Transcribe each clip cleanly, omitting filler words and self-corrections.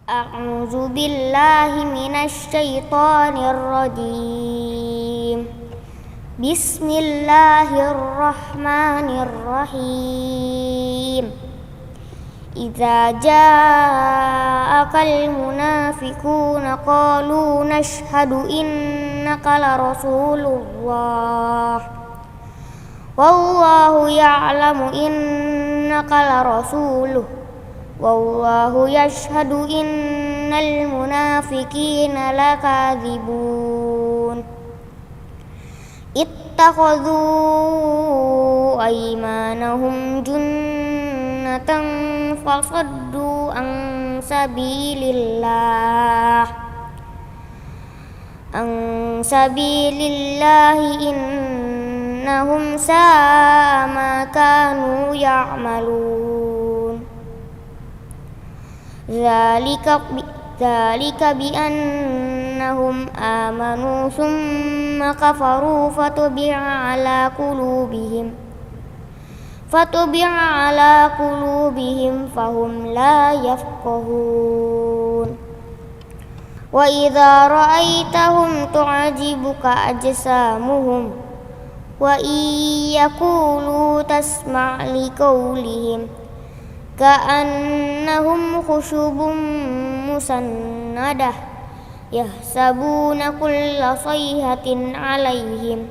A'udzu billahi minasy syaithanir rajim. Bismillahirrahmanirrahim. Idza ja'akal munafiquna qalu nashhadu innaka la rasulullah. Wallahu ya'lamu innaka la rasuluh. Wallahu yashhadu innal munafiqina lakadzibun. Ittakhadhu aymanahum junnatan fasaddu an sabilillahi innahum sa'a ma kanu ya'malun. Dzalika bi annahum amanu tsumma kafaru fatubi'a ala qulubihim fahum la yafqahun. Wa idza ra'aitahum tu'jibuka ajsamuhum wa iyaqulu tasma' liqaulihim ka'annahum khushubun musannadah yahsabuna kulla sayhatin 'alaihim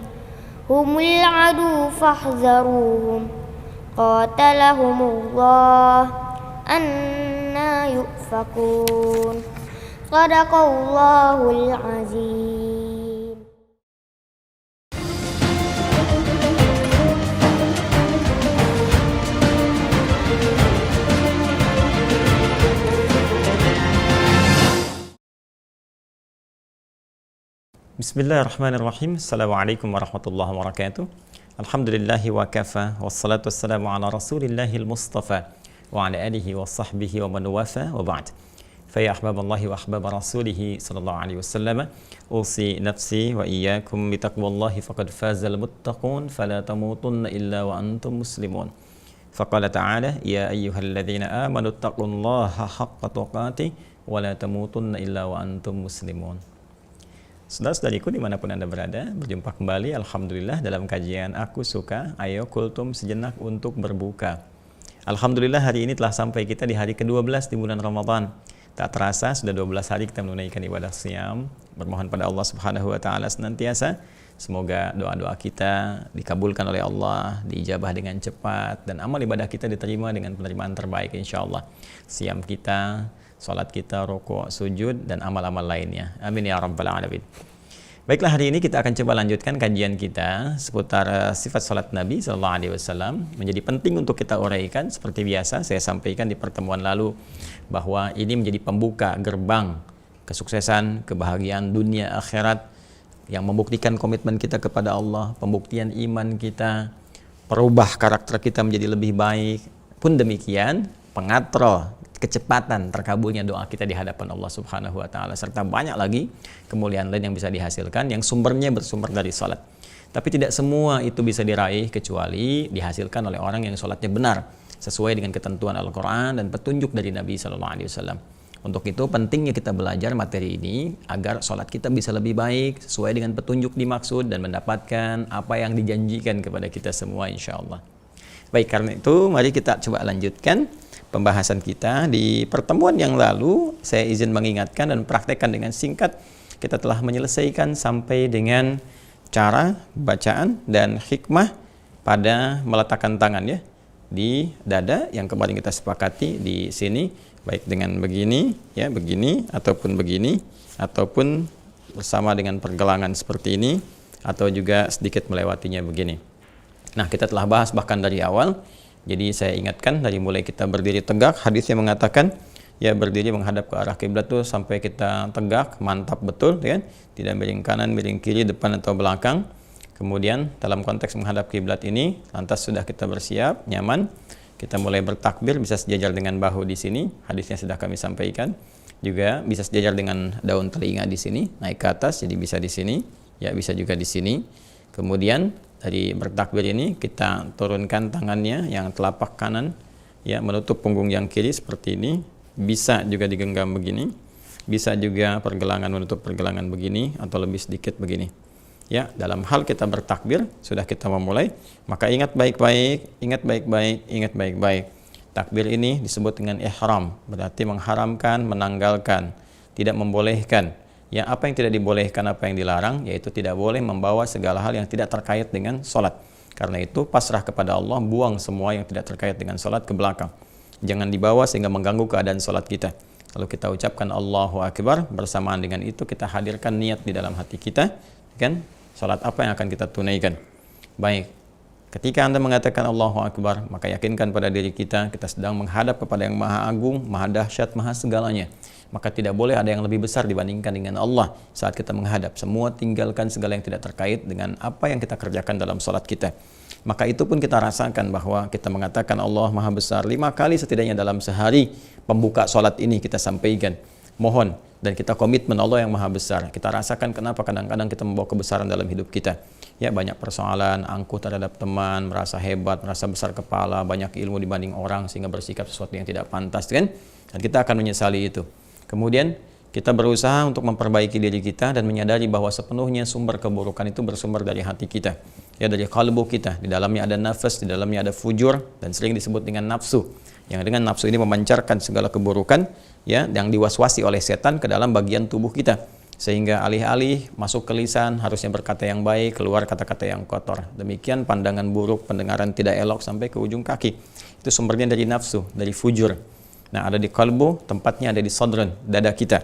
humul 'adu fahdharuhum qatalahumullah anna yufakun. Shadaqallahul azim. Bismillahirrahmanirrahim. Assalamualaikum warahmatullahi wabarakatuh. Alhamdulillahi wa kafa. Wassalatu wassalamu ala rasulillahil mustafa wa ala alihi wa sahbihi wa man wafa wa ba'd. Faya ahbaballahi wa ahbaba rasulihi sallallahu alaihi wasallam. Usi nafsi wa iyyakum bitaqwallahi faqad fazal muttaqun fala tamutunna illa wa antum muslimun. Faqala ta'ala ya ayyuhalladzina amanu taqullaha haqqa tuqatih wa la tamutunna illa wa antum muslimun. Saudara-saudariku dimanapun Anda berada, berjumpa kembali Alhamdulillah dalam kajian Aku Suka, Ayo Kultum Sejenak untuk Berbuka. Alhamdulillah hari ini telah sampai kita di hari ke-12 di bulan Ramadan. Tak terasa sudah 12 hari kita menunaikan ibadah siyam. Bermohon pada Allah Subhanahu wa taala senantiasa semoga doa-doa kita dikabulkan oleh Allah, diijabah dengan cepat, dan amal ibadah kita diterima dengan penerimaan terbaik insyaallah. Siyam kita, salat kita, rukuk, sujud, dan amal-amal lainnya. Amin ya rabbal alamin. Baiklah, hari ini kita akan coba lanjutkan kajian kita seputar sifat salat Nabi sallallahu alaihi wasallam. Menjadi penting untuk kita uraikan seperti biasa saya sampaikan di pertemuan lalu bahwa ini menjadi pembuka gerbang kesuksesan, kebahagiaan dunia akhirat yang membuktikan komitmen kita kepada Allah, pembuktian iman kita, perubah karakter kita menjadi lebih baik. Pun demikian, pengatroh kecepatan terkabulnya doa kita di hadapan Allah Subhanahu wa taala, serta banyak lagi kemuliaan lain yang bisa dihasilkan yang sumbernya bersumber dari salat. Tapi tidak semua itu bisa diraih kecuali dihasilkan oleh orang yang salatnya benar sesuai dengan ketentuan Al-Qur'an dan petunjuk dari Nabi sallallahu alaihi wasallam. Untuk itu pentingnya kita belajar materi ini agar salat kita bisa lebih baik sesuai dengan petunjuk dimaksud dan mendapatkan apa yang dijanjikan kepada kita semua insyaallah. Baik, karena itu mari kita coba lanjutkan pembahasan kita. Di pertemuan yang lalu saya izin mengingatkan dan praktekkan dengan singkat. Kita telah menyelesaikan sampai dengan cara bacaan dan hikmah pada meletakkan tangan ya di dada yang kemarin kita sepakati di sini, baik dengan begini ya, begini ataupun begini, ataupun bersama dengan pergelangan seperti ini, atau juga sedikit melewatinya begini. Nah, kita telah bahas bahkan dari awal. Jadi saya ingatkan dari mulai kita berdiri tegak, hadisnya mengatakan ya berdiri menghadap ke arah kiblat tuh sampai kita tegak, mantap betul ya, tidak miring kanan, miring kiri, depan atau belakang. Kemudian dalam konteks menghadap kiblat ini, lantas sudah kita bersiap, nyaman, kita mulai bertakbir, bisa sejajar dengan bahu di sini, hadisnya sudah kami sampaikan. Juga bisa sejajar dengan daun telinga di sini, naik ke atas, jadi bisa di sini, ya bisa juga di sini. Kemudian dari bertakbir ini kita turunkan tangannya yang telapak kanan ya menutup punggung yang kiri seperti ini, bisa juga digenggam begini, bisa juga pergelangan menutup pergelangan begini, atau lebih sedikit begini. Ya, dalam hal kita bertakbir, sudah kita memulai, maka ingat baik-baik, ingat baik-baik, ingat baik-baik. Takbir ini disebut dengan ihram, berarti mengharamkan, menanggalkan, tidak membolehkan. Ya, apa yang tidak dibolehkan, apa yang dilarang, yaitu tidak boleh membawa segala hal yang tidak terkait dengan sholat. Karena itu, pasrah kepada Allah, buang semua yang tidak terkait dengan sholat ke belakang. Jangan dibawa sehingga mengganggu keadaan sholat kita. Kalau kita ucapkan Allahu Akbar, bersamaan dengan itu kita hadirkan niat di dalam hati kita, kan? Salat apa yang akan kita tunaikan. Baik, ketika Anda mengatakan Allahu Akbar, maka yakinkan pada diri kita, kita sedang menghadap kepada yang maha agung, maha dahsyat, maha segalanya. Maka tidak boleh ada yang lebih besar dibandingkan dengan Allah saat kita menghadap. Semua tinggalkan segala yang tidak terkait dengan apa yang kita kerjakan dalam salat kita. Maka itu pun kita rasakan bahwa kita mengatakan Allah maha besar 5 kali setidaknya dalam sehari. Pembuka salat ini kita sampaikan. Mohon, dan kita komitmen Allah yang maha besar. Kita rasakan kenapa kadang-kadang kita membawa kebesaran dalam hidup kita. Ya, banyak persoalan, angkuh terhadap teman, merasa hebat, merasa besar kepala, banyak ilmu dibanding orang sehingga bersikap sesuatu yang tidak pantas, kan? Dan kita akan menyesali itu. Kemudian kita berusaha untuk memperbaiki diri kita dan menyadari bahwa sepenuhnya sumber keburukan itu bersumber dari hati kita. Ya, dari kalbu kita. Di dalamnya ada nafas, di dalamnya ada fujur, dan sering disebut dengan nafsu. Yang dengan nafsu ini memancarkan segala keburukan, ya, yang diwaswasi oleh setan ke dalam bagian tubuh kita, sehingga alih-alih masuk ke lisan harusnya berkata yang baik, keluar kata-kata yang kotor. Demikian pandangan buruk, pendengaran tidak elok sampai ke ujung kaki. Itu sumbernya dari nafsu, dari fujur. Nah, ada di kalbu, tempatnya ada di sadrun, dada kita.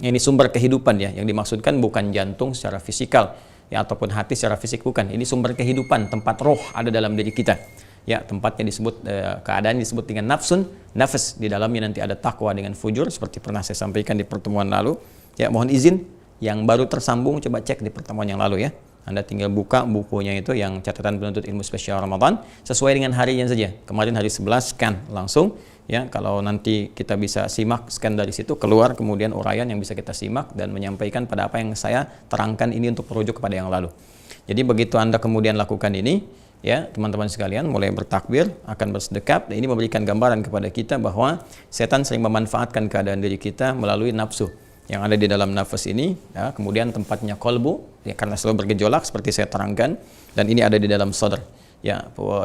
Ini sumber kehidupan, ya, yang dimaksudkan bukan jantung secara fisikal, ya, ataupun hati secara fisik, bukan. Ini sumber kehidupan, tempat roh ada dalam diri kita. Ya, tempatnya disebut, keadaan disebut dengan nafsun, nafas. Di dalamnya nanti ada takwa dengan fujur, seperti pernah saya sampaikan di pertemuan lalu. Ya, mohon izin, yang baru tersambung coba cek di pertemuan yang lalu, ya. Anda tinggal buka bukunya itu yang catatan penuntut ilmu spesial Ramadan, sesuai dengan harinya saja. Kemarin hari 11 scan langsung, ya. Kalau nanti kita bisa simak scan dari situ, keluar kemudian uraian yang bisa kita simak dan menyampaikan pada apa yang saya terangkan ini untuk merujuk kepada yang lalu. Jadi begitu Anda kemudian lakukan ini, ya, teman-teman sekalian, mulai bertakbir, akan bersedekap, dan ini memberikan gambaran kepada kita bahwa setan sering memanfaatkan keadaan diri kita melalui nafsu yang ada di dalam nafas ini, ya, kemudian tempatnya kolbu, ya, karena selalu bergejolak seperti saya terangkan, dan ini ada di dalam sadr, ya,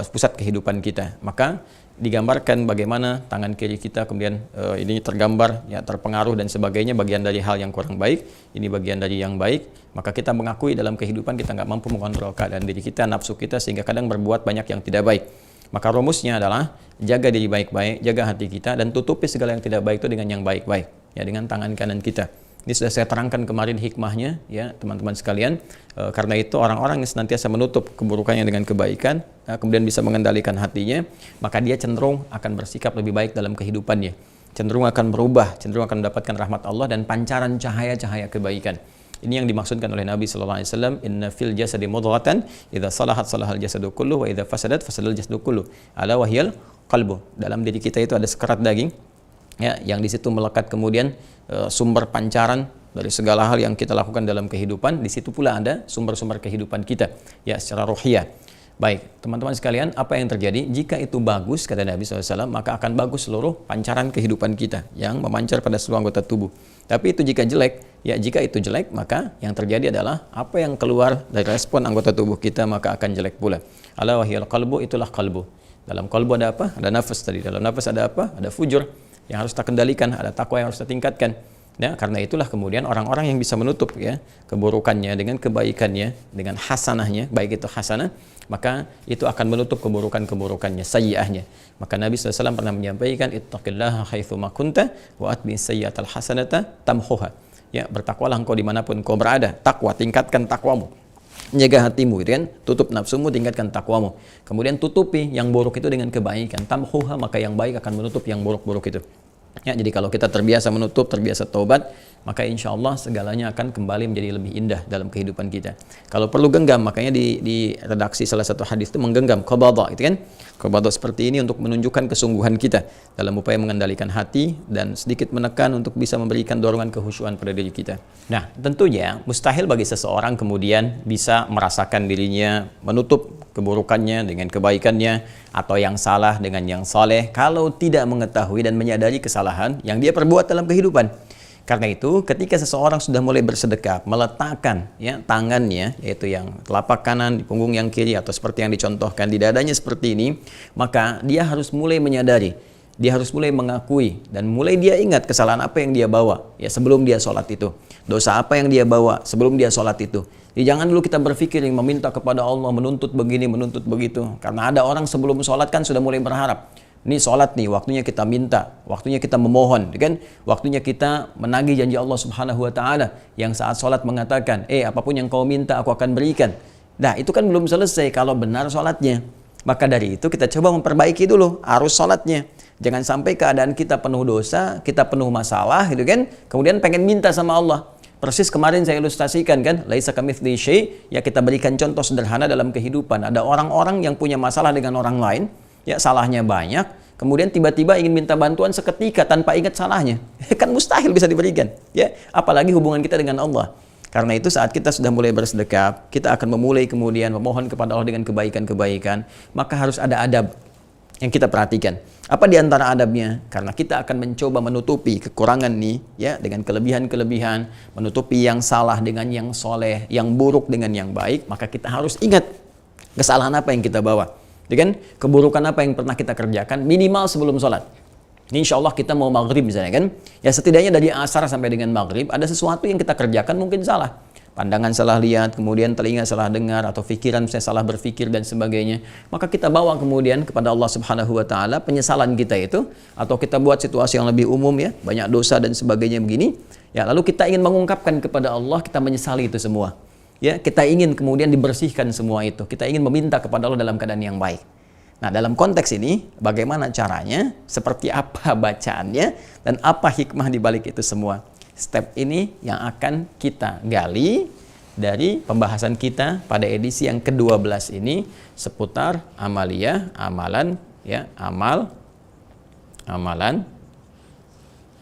pusat kehidupan kita. Maka digambarkan bagaimana tangan kiri kita kemudian ini tergambar, ya, terpengaruh dan sebagainya, bagian dari hal yang kurang baik, ini bagian dari yang baik. Maka kita mengakui dalam kehidupan kita nggak mampu mengontrol keadaan diri kita, nafsu kita, sehingga kadang berbuat banyak yang tidak baik. Maka rumusnya adalah jaga diri baik-baik, jaga hati kita, dan tutupi segala yang tidak baik itu dengan yang baik-baik, ya, dengan tangan kanan kita. Ini sudah saya terangkan kemarin hikmahnya, ya, teman-teman sekalian. Karena itu orang-orang yang senantiasa menutup keburukannya dengan kebaikan, kemudian bisa mengendalikan hatinya, maka dia cenderung akan bersikap lebih baik dalam kehidupannya. Cenderung akan berubah, cenderung akan mendapatkan rahmat Allah dan pancaran cahaya-cahaya kebaikan. Ini yang dimaksudkan oleh Nabi sallallahu alaihi wasallam, inna fil jasadi mudghatan, idza salahat salahal jasadu kulluh wa idza fasadat fasadal jasadu kulluh. Ala wahyal qalbu. Dalam diri kita itu ada sekerat daging, ya, yang di situ melekat kemudian sumber pancaran dari segala hal yang kita lakukan dalam kehidupan. Di situ pula ada sumber-sumber kehidupan kita, ya, secara ruhiyah. Baik, teman-teman sekalian, apa yang terjadi? Jika itu bagus, kata Nabi SAW, maka akan bagus seluruh pancaran kehidupan kita yang memancar pada seluruh anggota tubuh. Tapi itu jika jelek, ya, jika itu jelek, maka yang terjadi adalah apa yang keluar dari respon anggota tubuh kita maka akan jelek pula. Ala wahyal qalbu, itulah qalbu. Dalam qalbu ada apa? Ada nafas tadi. Dalam nafas ada apa? Ada fujur yang harus kita kendalikan, ada takwa yang harus kita tingkatkan. Ya, karena itulah kemudian orang-orang yang bisa menutup, ya, keburukannya dengan kebaikannya, dengan hasanahnya, baik itu hasanah, maka itu akan menutup keburukan-keburukannya, sayyi'ahnya. Maka Nabi SAW pernah menyampaikan, ittaqillaha haitsu ma kunta wa atbi'is sayyi'atal hasanata tamhuha. Ya, bertakwalah engkau dimanapun kau berada. Takwa, tingkatkan takwamu. Jaga hatimu, gitu kan? Tutup nafsumu, tingkatkan takwamu. Kemudian tutupi yang buruk itu dengan kebaikan. Tamhuha, maka yang baik akan menutup yang buruk-buruk itu. Ya, jadi kalau kita terbiasa menutup, terbiasa taubat, maka insya Allah segalanya akan kembali menjadi lebih indah dalam kehidupan kita. Kalau perlu genggam, makanya di redaksi salah satu hadis itu menggenggam qabada, itu kan? Qabada seperti ini untuk menunjukkan kesungguhan kita dalam upaya mengendalikan hati dan sedikit menekan untuk bisa memberikan dorongan kehusyuan pada diri kita. Nah, tentunya mustahil bagi seseorang kemudian bisa merasakan dirinya menutup keburukannya dengan kebaikannya atau yang salah dengan yang saleh kalau tidak mengetahui dan menyadari kesalahan kesalahan yang dia perbuat dalam kehidupan. Karena itu, ketika seseorang sudah mulai bersedekah, meletakkan ya tangannya, yaitu yang telapak kanan di punggung yang kiri atau seperti yang dicontohkan di dadanya seperti ini, maka dia harus mulai menyadari, dia harus mulai mengakui dan mulai dia ingat kesalahan apa yang dia bawa ya sebelum dia sholat itu, dosa apa yang dia bawa sebelum dia sholat itu. Jadi jangan dulu kita berpikir yang meminta kepada Allah, menuntut begini, menuntut begitu. Karena ada orang sebelum sholat kan sudah mulai berharap. Ini sholat nih, waktunya kita minta, waktunya kita memohon, kan? Waktunya kita menagih janji Allah Subhanahu wa Ta'ala yang saat sholat mengatakan, apapun yang kau minta aku akan berikan. Nah, itu kan belum selesai kalau benar sholatnya. Maka dari itu kita coba memperbaiki dulu arus sholatnya. Jangan sampai keadaan kita penuh dosa, kita penuh masalah, gitu kan? Kemudian pengen minta sama Allah. Persis kemarin saya ilustrasikan kan, laisa kamitslihi syai', ya kita berikan contoh sederhana dalam kehidupan. Ada orang-orang yang punya masalah dengan orang lain, ya salahnya banyak, kemudian tiba-tiba ingin minta bantuan seketika tanpa ingat salahnya. Kan mustahil bisa diberikan, ya. Apalagi hubungan kita dengan Allah. Karena itu saat kita sudah mulai bersedekah, kita akan memulai kemudian memohon kepada Allah dengan kebaikan-kebaikan, maka harus ada adab yang kita perhatikan. Apa di antara adabnya? Karena kita akan mencoba menutupi kekurangan nih, ya, dengan kelebihan-kelebihan, menutupi yang salah dengan yang soleh, yang buruk dengan yang baik, maka kita harus ingat kesalahan apa yang kita bawa. Kan? Keburukan apa yang pernah kita kerjakan minimal sebelum sholat. Ini insya Allah kita mau maghrib misalnya kan, ya setidaknya dari asar sampai dengan maghrib ada sesuatu yang kita kerjakan mungkin salah. Pandangan salah lihat, kemudian telinga salah dengar, atau pikiran saya salah berpikir dan sebagainya. Maka kita bawa kemudian kepada Allah Subhanahu wa Ta'ala penyesalan kita itu, atau kita buat situasi yang lebih umum ya, banyak dosa dan sebagainya begini. Ya, lalu kita ingin mengungkapkan kepada Allah, kita menyesali itu semua. Ya, kita ingin kemudian dibersihkan semua itu. Kita ingin meminta kepada Allah dalam keadaan yang baik. Nah, dalam konteks ini, bagaimana caranya, seperti apa bacaannya, dan apa hikmah di balik itu semua. Step ini yang akan kita gali dari pembahasan kita pada edisi yang ke-12 ini seputar amaliyah, amalan, ya, amalan,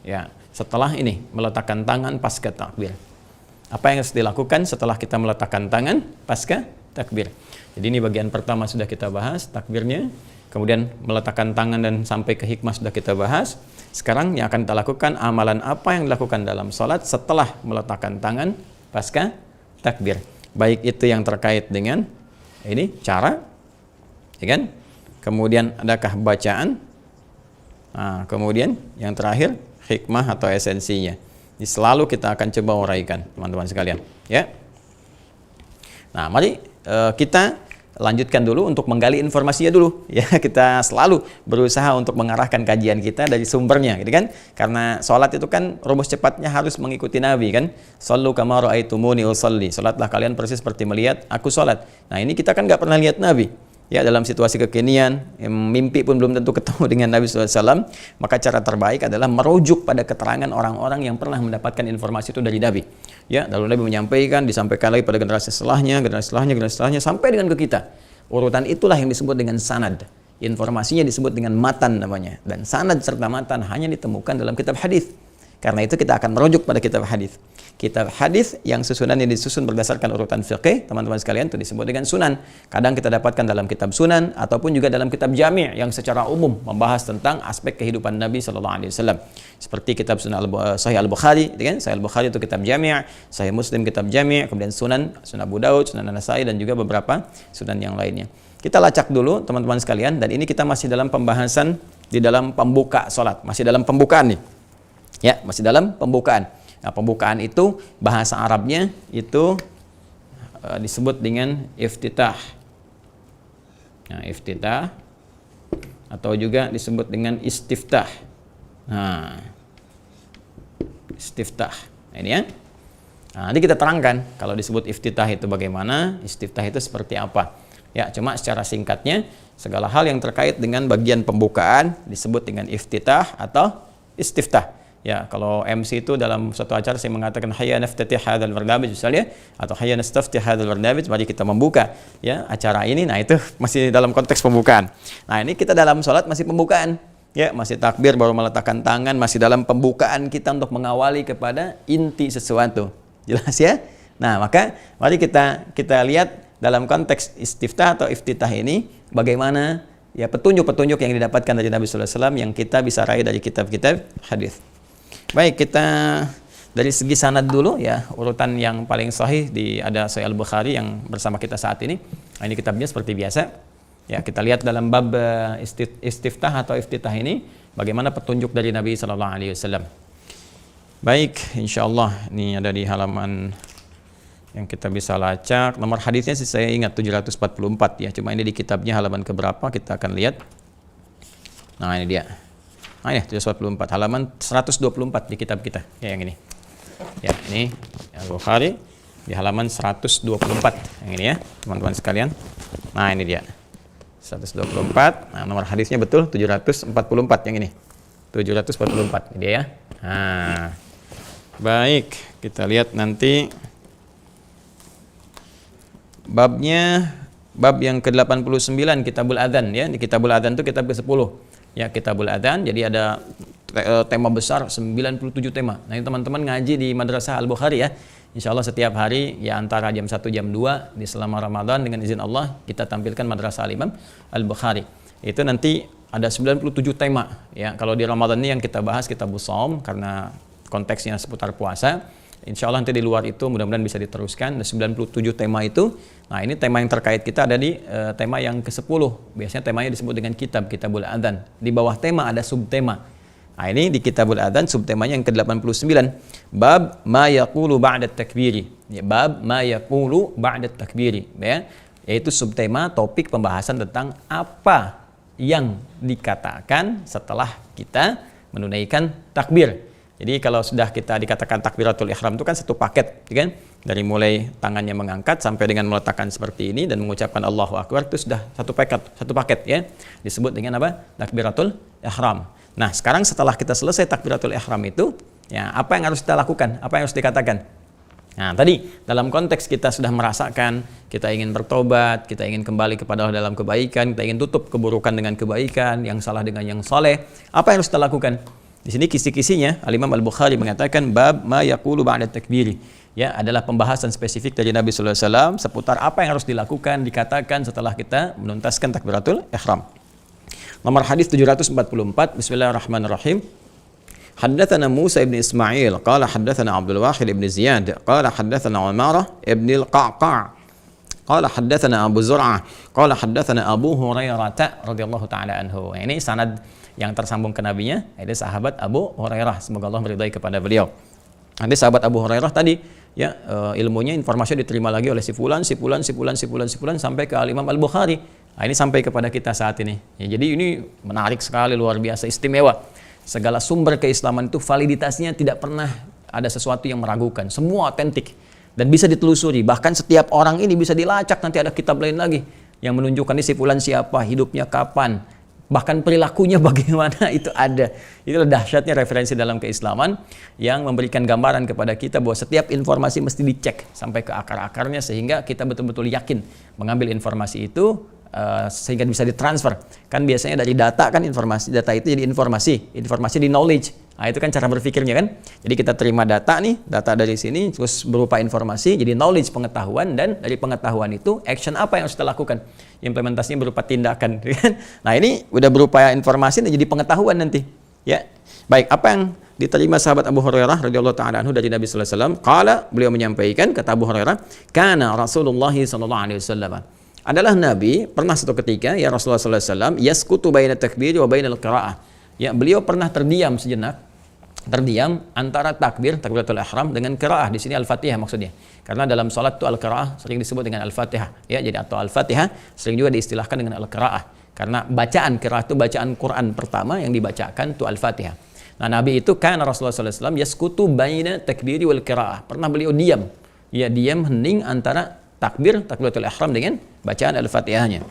ya, setelah ini meletakkan tangan pasca takbir. Apa yang harus dilakukan setelah kita meletakkan tangan pasca takbir? Jadi ini bagian pertama sudah kita bahas, takbirnya. Kemudian meletakkan tangan dan sampai ke hikmah sudah kita bahas. Sekarang yang akan kita lakukan, amalan apa yang dilakukan dalam sholat setelah meletakkan tangan pasca takbir. Baik itu yang terkait dengan ini cara, ya kan? Kemudian adakah bacaan? Nah, kemudian yang terakhir hikmah atau esensinya. Ini selalu kita akan coba uraikan, teman-teman sekalian. Ya. Nah, mari kita lanjutkan dulu untuk menggali informasinya dulu. Ya, kita selalu berusaha untuk mengarahkan kajian kita dari sumbernya, gitu kan? Karena sholat itu kan rumus cepatnya harus mengikuti Nabi kan. Shallu kama ra'aitumuni usolli. Sholatlah kalian persis seperti melihat aku sholat. Nah, ini kita kan nggak pernah lihat Nabi. Ya, dalam situasi kekinian, mimpi pun belum tentu ketemu dengan Nabi SAW, maka cara terbaik adalah merujuk pada keterangan orang-orang yang pernah mendapatkan informasi itu dari Nabi. Ya, lalu Nabi menyampaikan, disampaikan lagi pada generasi setelahnya, sampai dengan ke kita. Urutan itulah yang disebut dengan sanad. Informasinya disebut dengan matan namanya. Dan sanad serta matan hanya ditemukan dalam kitab hadis. Karena itu kita akan merujuk pada kitab hadis. Kitab hadis yang susunannya disusun berdasarkan urutan fiqih, teman-teman sekalian, itu disebut dengan sunan. Kadang kita dapatkan dalam kitab sunan ataupun juga dalam kitab jami' yang secara umum membahas tentang aspek kehidupan Nabi SAW. Seperti kitab sunan Sahih Al-Bukhari, kan? Sahih Al-Bukhari itu kitab jami', Sahih Muslim kitab jami', kemudian sunan Abu Daud, sunan An-Nasai dan juga beberapa sunan yang lainnya. Kita lacak dulu teman-teman sekalian, dan ini kita masih dalam pembahasan di dalam pembuka salat, masih dalam pembukaan nih. Ya, masih dalam pembukaan. Nah, pembukaan itu bahasa Arabnya itu disebut dengan iftitah. Nah, iftitah atau juga disebut dengan istiftah. Nah, istiftah. Nah, ini ya. Nah, nanti kita terangkan kalau disebut iftitah itu bagaimana, istiftah itu seperti apa. Ya, cuma secara singkatnya segala hal yang terkait dengan bagian pembukaan disebut dengan iftitah atau istiftah. Ya, kalau MC itu dalam suatu acara saya mengatakan hayya naftatih hadzal barnamij misalnya, atau hayya nastaftih hadzal barnamij, mari kita membuka ya acara ini. Nah, itu masih dalam konteks pembukaan. Nah, ini kita dalam sholat masih pembukaan. Ya, masih takbir baru meletakkan tangan, masih dalam pembukaan kita untuk mengawali kepada inti sesuatu. Jelas ya? Nah, maka mari kita lihat dalam konteks istiftah atau iftitah ini bagaimana ya petunjuk-petunjuk yang didapatkan dari Nabi sallallahu alaihi wasallam yang kita bisa raih dari kitab-kitab hadis. Baik, kita dari segi sanad dulu ya, urutan yang paling sahih ada Sahih Al-Bukhari yang bersama kita saat ini. Nah, ini kitabnya seperti biasa. Ya, kita lihat dalam bab istiftah atau iftitah ini bagaimana petunjuk dari Nabi sallallahu alaihi wasallam. Baik, insyaallah ini ada di halaman yang kita bisa lacak. Nomor hadisnya sih saya ingat 744 ya. Cuma ini di kitabnya halaman keberapa kita akan lihat. Nah, ini dia. Nah, ini 744 halaman 124 di kitab kita. Ya, yang ini. Ya, ini Al-Bukhari di halaman 124 yang ini ya, teman-teman sekalian. Nah, ini dia. 124. Nah, nomor hadisnya betul 744 yang ini. 744 ini dia ya. Nah. Baik, kita lihat nanti babnya, bab yang ke-89 Kitabul Adzan ya. Di Kitabul Adzan itu kitab ke-10. Ya, Kitabul Adzan. Jadi ada tema besar 97 tema. Nah, ini teman-teman ngaji di Madrasah Al-Bukhari ya. Insya Allah setiap hari ya antara jam 1 jam 2 di selama Ramadan dengan izin Allah kita tampilkan Madrasah Al-Imam Al-Bukhari. Itu nanti ada 97 tema ya. Kalau di Ramadan ini yang kita bahas Kitabus Shaum karena konteksnya seputar puasa. Insya Allah nanti di luar itu mudah-mudahan bisa diteruskan. Ada 97 tema itu. Nah, ini tema yang terkait kita ada di tema yang ke-10. Biasanya temanya disebut dengan Kitabul Adzan. Di bawah tema ada subtema. Nah, ini di Kitabul Adzan subtemanya yang ke-89. Bab ma yaqulu ba'da takbiri. Ya, bab ma yaqulu ba'da takbiri. Ya, yaitu subtema topik pembahasan tentang apa yang dikatakan setelah kita menunaikan takbir. Jadi kalau sudah kita dikatakan takbiratul ihram itu kan satu paket, kan? Dari mulai tangannya mengangkat sampai dengan meletakkan seperti ini dan mengucapkan Allahu Akbar itu sudah satu paket ya. Disebut dengan apa? Takbiratul ihram. Nah, sekarang setelah kita selesai takbiratul ihram itu, ya apa yang harus kita lakukan? Apa yang harus dikatakan? Nah, tadi dalam konteks kita sudah merasakan kita ingin bertobat, kita ingin kembali kepada Allah dalam kebaikan, kita ingin tutup keburukan dengan kebaikan, yang salah dengan yang soleh. Apa yang harus kita lakukan? Di sini kisi-kisinya Al-Imam Al-Bukhari mengatakan bab ma yaqulu ba'da takbiri. Ya, adalah pembahasan spesifik dari Nabi sallallahu alaihi wasallam seputar apa yang harus dilakukan, dikatakan setelah kita menuntaskan takbiratul ihram. Nomor hadis 744. Bismillahirrahmanirrahim. Haddatsana Musa ibn Ismail qala haddatsana Abdul Wahid ibn Ziyad qala haddatsana Umarah ibn al-Qa'qa' qala haddatsana Abu Zur'ah qala haddatsana Abu Hurairah radhiyallahu taala anhu. Ini sanad yang tersambung ke nabinya, itu sahabat Abu Hurairah, semoga Allah meridai kepada beliau. Nanti sahabat Abu Hurairah tadi ya, ilmunya informasi diterima lagi oleh si fulan sampai ke Al-Imam Al-Bukhari. Nah, ini sampai kepada kita saat ini. Ya, jadi ini menarik sekali, luar biasa istimewa. Segala sumber keislaman itu validitasnya tidak pernah ada sesuatu yang meragukan. Semua otentik dan bisa ditelusuri. Bahkan setiap orang ini bisa dilacak, nanti ada kitab lain lagi yang menunjukkan ini si fulan siapa, hidupnya kapan, bahkan perilakunya bagaimana, itu ada. Itulah dahsyatnya referensi dalam keislaman yang memberikan gambaran kepada kita bahwa setiap informasi mesti dicek sampai ke akar-akarnya sehingga kita betul-betul yakin mengambil informasi itu sehingga bisa ditransfer. Kan biasanya dari data kan informasi, data itu jadi informasi di knowledge. Nah, itu kan cara berpikirnya kan. Jadi kita terima data nih, data dari sini terus berupa informasi jadi knowledge, pengetahuan, dan dari pengetahuan itu action apa yang harus kita lakukan. Implementasinya berupa tindakan kan. Nah, ini udah berupa informasi dan jadi pengetahuan nanti. Ya. Baik, apa yang diterima sahabat Abu Hurairah radhiyallahu taala anhu dari Nabi sallallahu alaihi wasallam? Qala, beliau menyampaikan, kata Abu Hurairah, kana Rasulullah sallallahu alaihi wasallam, adalah Nabi pernah satu ketika ya Rasulullah sallallahu alaihi wasallam yaskutu baina takbir wa bainal qiraah. Ya, beliau pernah terdiam sejenak, terdiam antara takbiratul ihram dengan qiraah. Di sini Al-Fatihah maksudnya. Karena dalam salat itu al-qiraah sering disebut dengan Al-Fatihah. Ya, jadi atau Al-Fatihah sering juga diistilahkan dengan al-qiraah. Karena bacaan qiraah itu bacaan Quran pertama yang dibacakan itu Al-Fatihah. Nah, Nabi itu kan Rasulullah sallallahu alaihi wasallam yaskutu baina takbiri wal qiraah. Pernah beliau diam. Ya, diam hening antara takbiratul ihram dengan bacaan Al-Fatihahnya.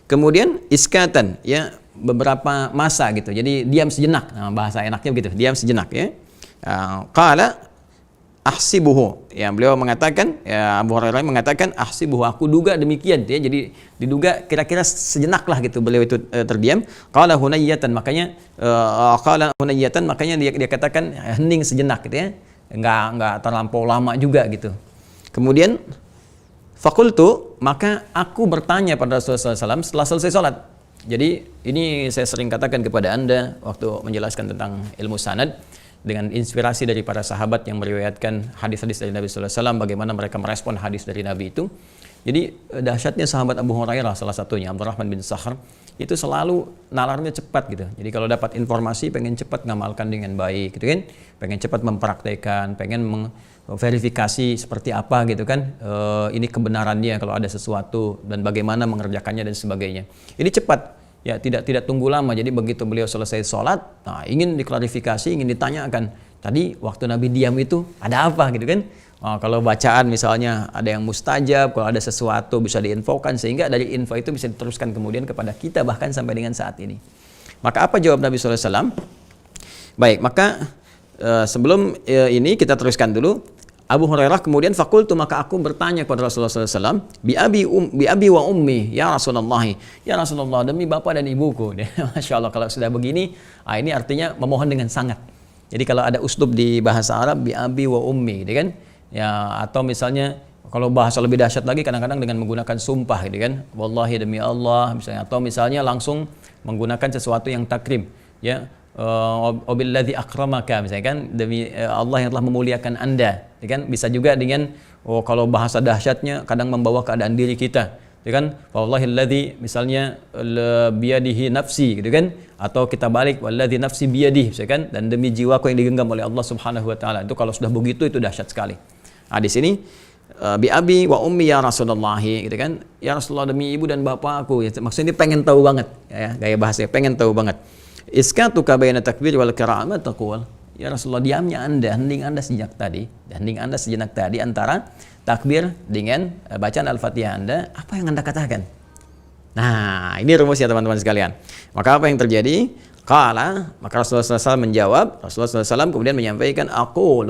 Kemudian iskatan, ya, beberapa masa gitu. Jadi diam sejenak. Nah, bahasa enaknya begitu, diam sejenak ya. Qala ahsibuhu. Ya, beliau mengatakan, ya, Abu Hurairah mengatakan ahsibuhu, aku duga demikian ya. Jadi diduga kira-kira sejenak lah gitu beliau itu terdiam. Qala hunayyatan, makanya dia katakan hening sejenak gitu ya. Enggak terlampau lama juga gitu. Kemudian fakultu, maka aku bertanya pada Rasulullah SAW setelah selesai sholat. Jadi ini saya sering katakan kepada Anda waktu menjelaskan tentang ilmu sanad, dengan inspirasi dari para sahabat yang meriwayatkan hadis-hadis dari Nabi sallallahu alaihi wasallam, bagaimana mereka merespon hadis dari Nabi itu. Jadi dahsyatnya sahabat Abu Hurairah salah satunya, Abdurrahman bin Sakhr, itu selalu nalarnya cepat gitu. Jadi kalau dapat informasi pengen cepat ngamalkan dengan baik gitu kan, pengen cepat mempraktekkan, pengen verifikasi seperti apa gitu kan, ini kebenarannya kalau ada sesuatu dan bagaimana mengerjakannya dan sebagainya. Ini cepat. Ya, tidak tunggu lama. Jadi begitu beliau selesai sholat, nah ingin diklarifikasi, ingin ditanyakan, tadi waktu Nabi diam itu ada apa gitu kan. Kalau bacaan misalnya ada yang mustajab, kalau ada sesuatu bisa diinfokan, sehingga dari info itu bisa diteruskan kemudian kepada kita bahkan sampai dengan saat ini. Maka apa jawab Nabi SAW? Baik, maka sebelum ini kita teruskan dulu. Abu Hurairah kemudian fakultu, maka aku bertanya kepada Rasulullah SAW, bi abi wa ummi ya Rasulullah, ya Rasulullah, demi bapak dan ibuku. Masya Allah, kalau sudah begini, ini artinya memohon dengan sangat. Jadi kalau ada uslub di bahasa Arab, bi abi wa ummi, gitu kan? Ya, atau misalnya kalau bahasa lebih dahsyat lagi kadang-kadang dengan menggunakan sumpah, gitu kan? Wallahi demi Allah, misalnya, atau misalnya langsung menggunakan sesuatu yang takrim, ya. Wabilladzi akramaka, misalnya kan, demi Allah yang telah memuliakan Anda, ya kan? Bisa juga dengan kalau bahasa dahsyatnya kadang membawa keadaan diri kita, ya kan? Wallahilladzi, misalnya biyadihi nafsi, gitu kan? Atau kita balik walladzi nafsi biyadihi, misalnya kan, dan demi jiwaku yang digenggam oleh Allah Subhanahu wa taala. Itu kalau sudah begitu itu dahsyat sekali. Nah, di sini bi abi wa ummi ya Rasulullah, gitu kan? Ya Rasulullah, demi ibu dan bapakku. Ya, maksudnya ini pengen tahu banget, ya, gaya bahasanya pengen tahu banget. Iskatuka baina takbir wal qira'ah taqul. Ya Rasulullah, diamnya Anda, hening Anda sejak tadi, hening Anda sejenak tadi antara takbir dengan bacaan Al-Fatihah Anda, apa yang Anda katakan? Nah, ini rumusnya teman-teman sekalian. Maka apa yang terjadi? Qala, maka Rasulullah SAW menjawab, Rasulullah SAW kemudian menyampaikan, aku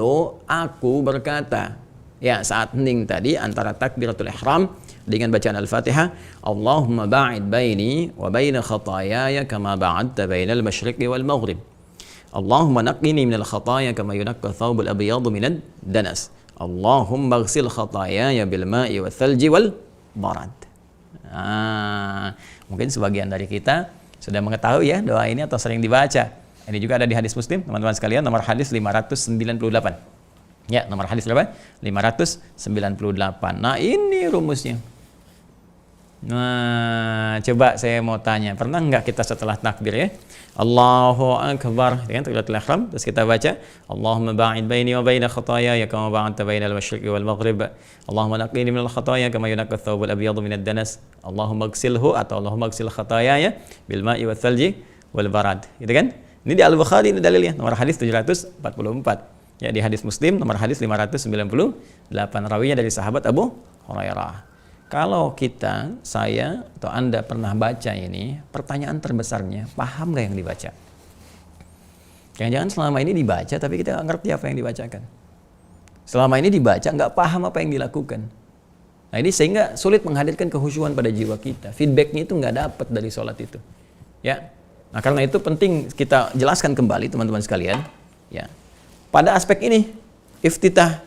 berkata, ya saat hening tadi antara takbiratul ihram dengan bacaan Al-Fatihah, Allahumma ba'id baini wa baina khataayaya kama ba'adta bainal masyriqi wal maghrib. Allahumma naqqini minal khataaya kama yunaqqa thawbul abyadu minad danas. Allahumma ighsil khataayaya bil ma'i wal thalji wal barad. Mungkin sebagian dari kita sudah mengetahui ya doa ini atau sering dibaca. Ini juga ada di hadis Muslim, teman-teman sekalian, nomor hadis 598. Ya, nomor hadis berapa? 598. Nah, ini rumusnya. Nah, coba saya mau tanya, pernah nggak kita setelah takbir ya, Allahu Akbar, kan takbiratul ihram, terus kita baca Allahumma ba'id baini wa baina khataaya kama ba'adta bainal masyriqi wal maghrib. Allahumma naqqini minal khataaya kama yunaqqa thawbul abyadu minad danas. Allahumma ighsilhu atau Allahumma ighsil khataaya bil ma'i wal thalji wal barad. Gitu kan? Ini di Al-Bukhari, ini dalilnya, nomor hadis 744. Ya, di hadis Muslim nomor hadis 598, rawinya dari sahabat Abu Hurairah. Kalau kita, saya atau Anda pernah baca ini, pertanyaan terbesarnya, paham nggak yang dibaca? Jangan-jangan selama ini dibaca tapi kita nggak ngerti apa yang dibacakan. Selama ini dibaca nggak paham apa yang dilakukan. Nah, ini sehingga sulit menghadirkan kehusyuan pada jiwa kita. Feedbacknya itu nggak dapat dari sholat itu. Ya. Nah, karena itu penting kita jelaskan kembali teman-teman sekalian. Ya. Pada aspek ini, istiftah.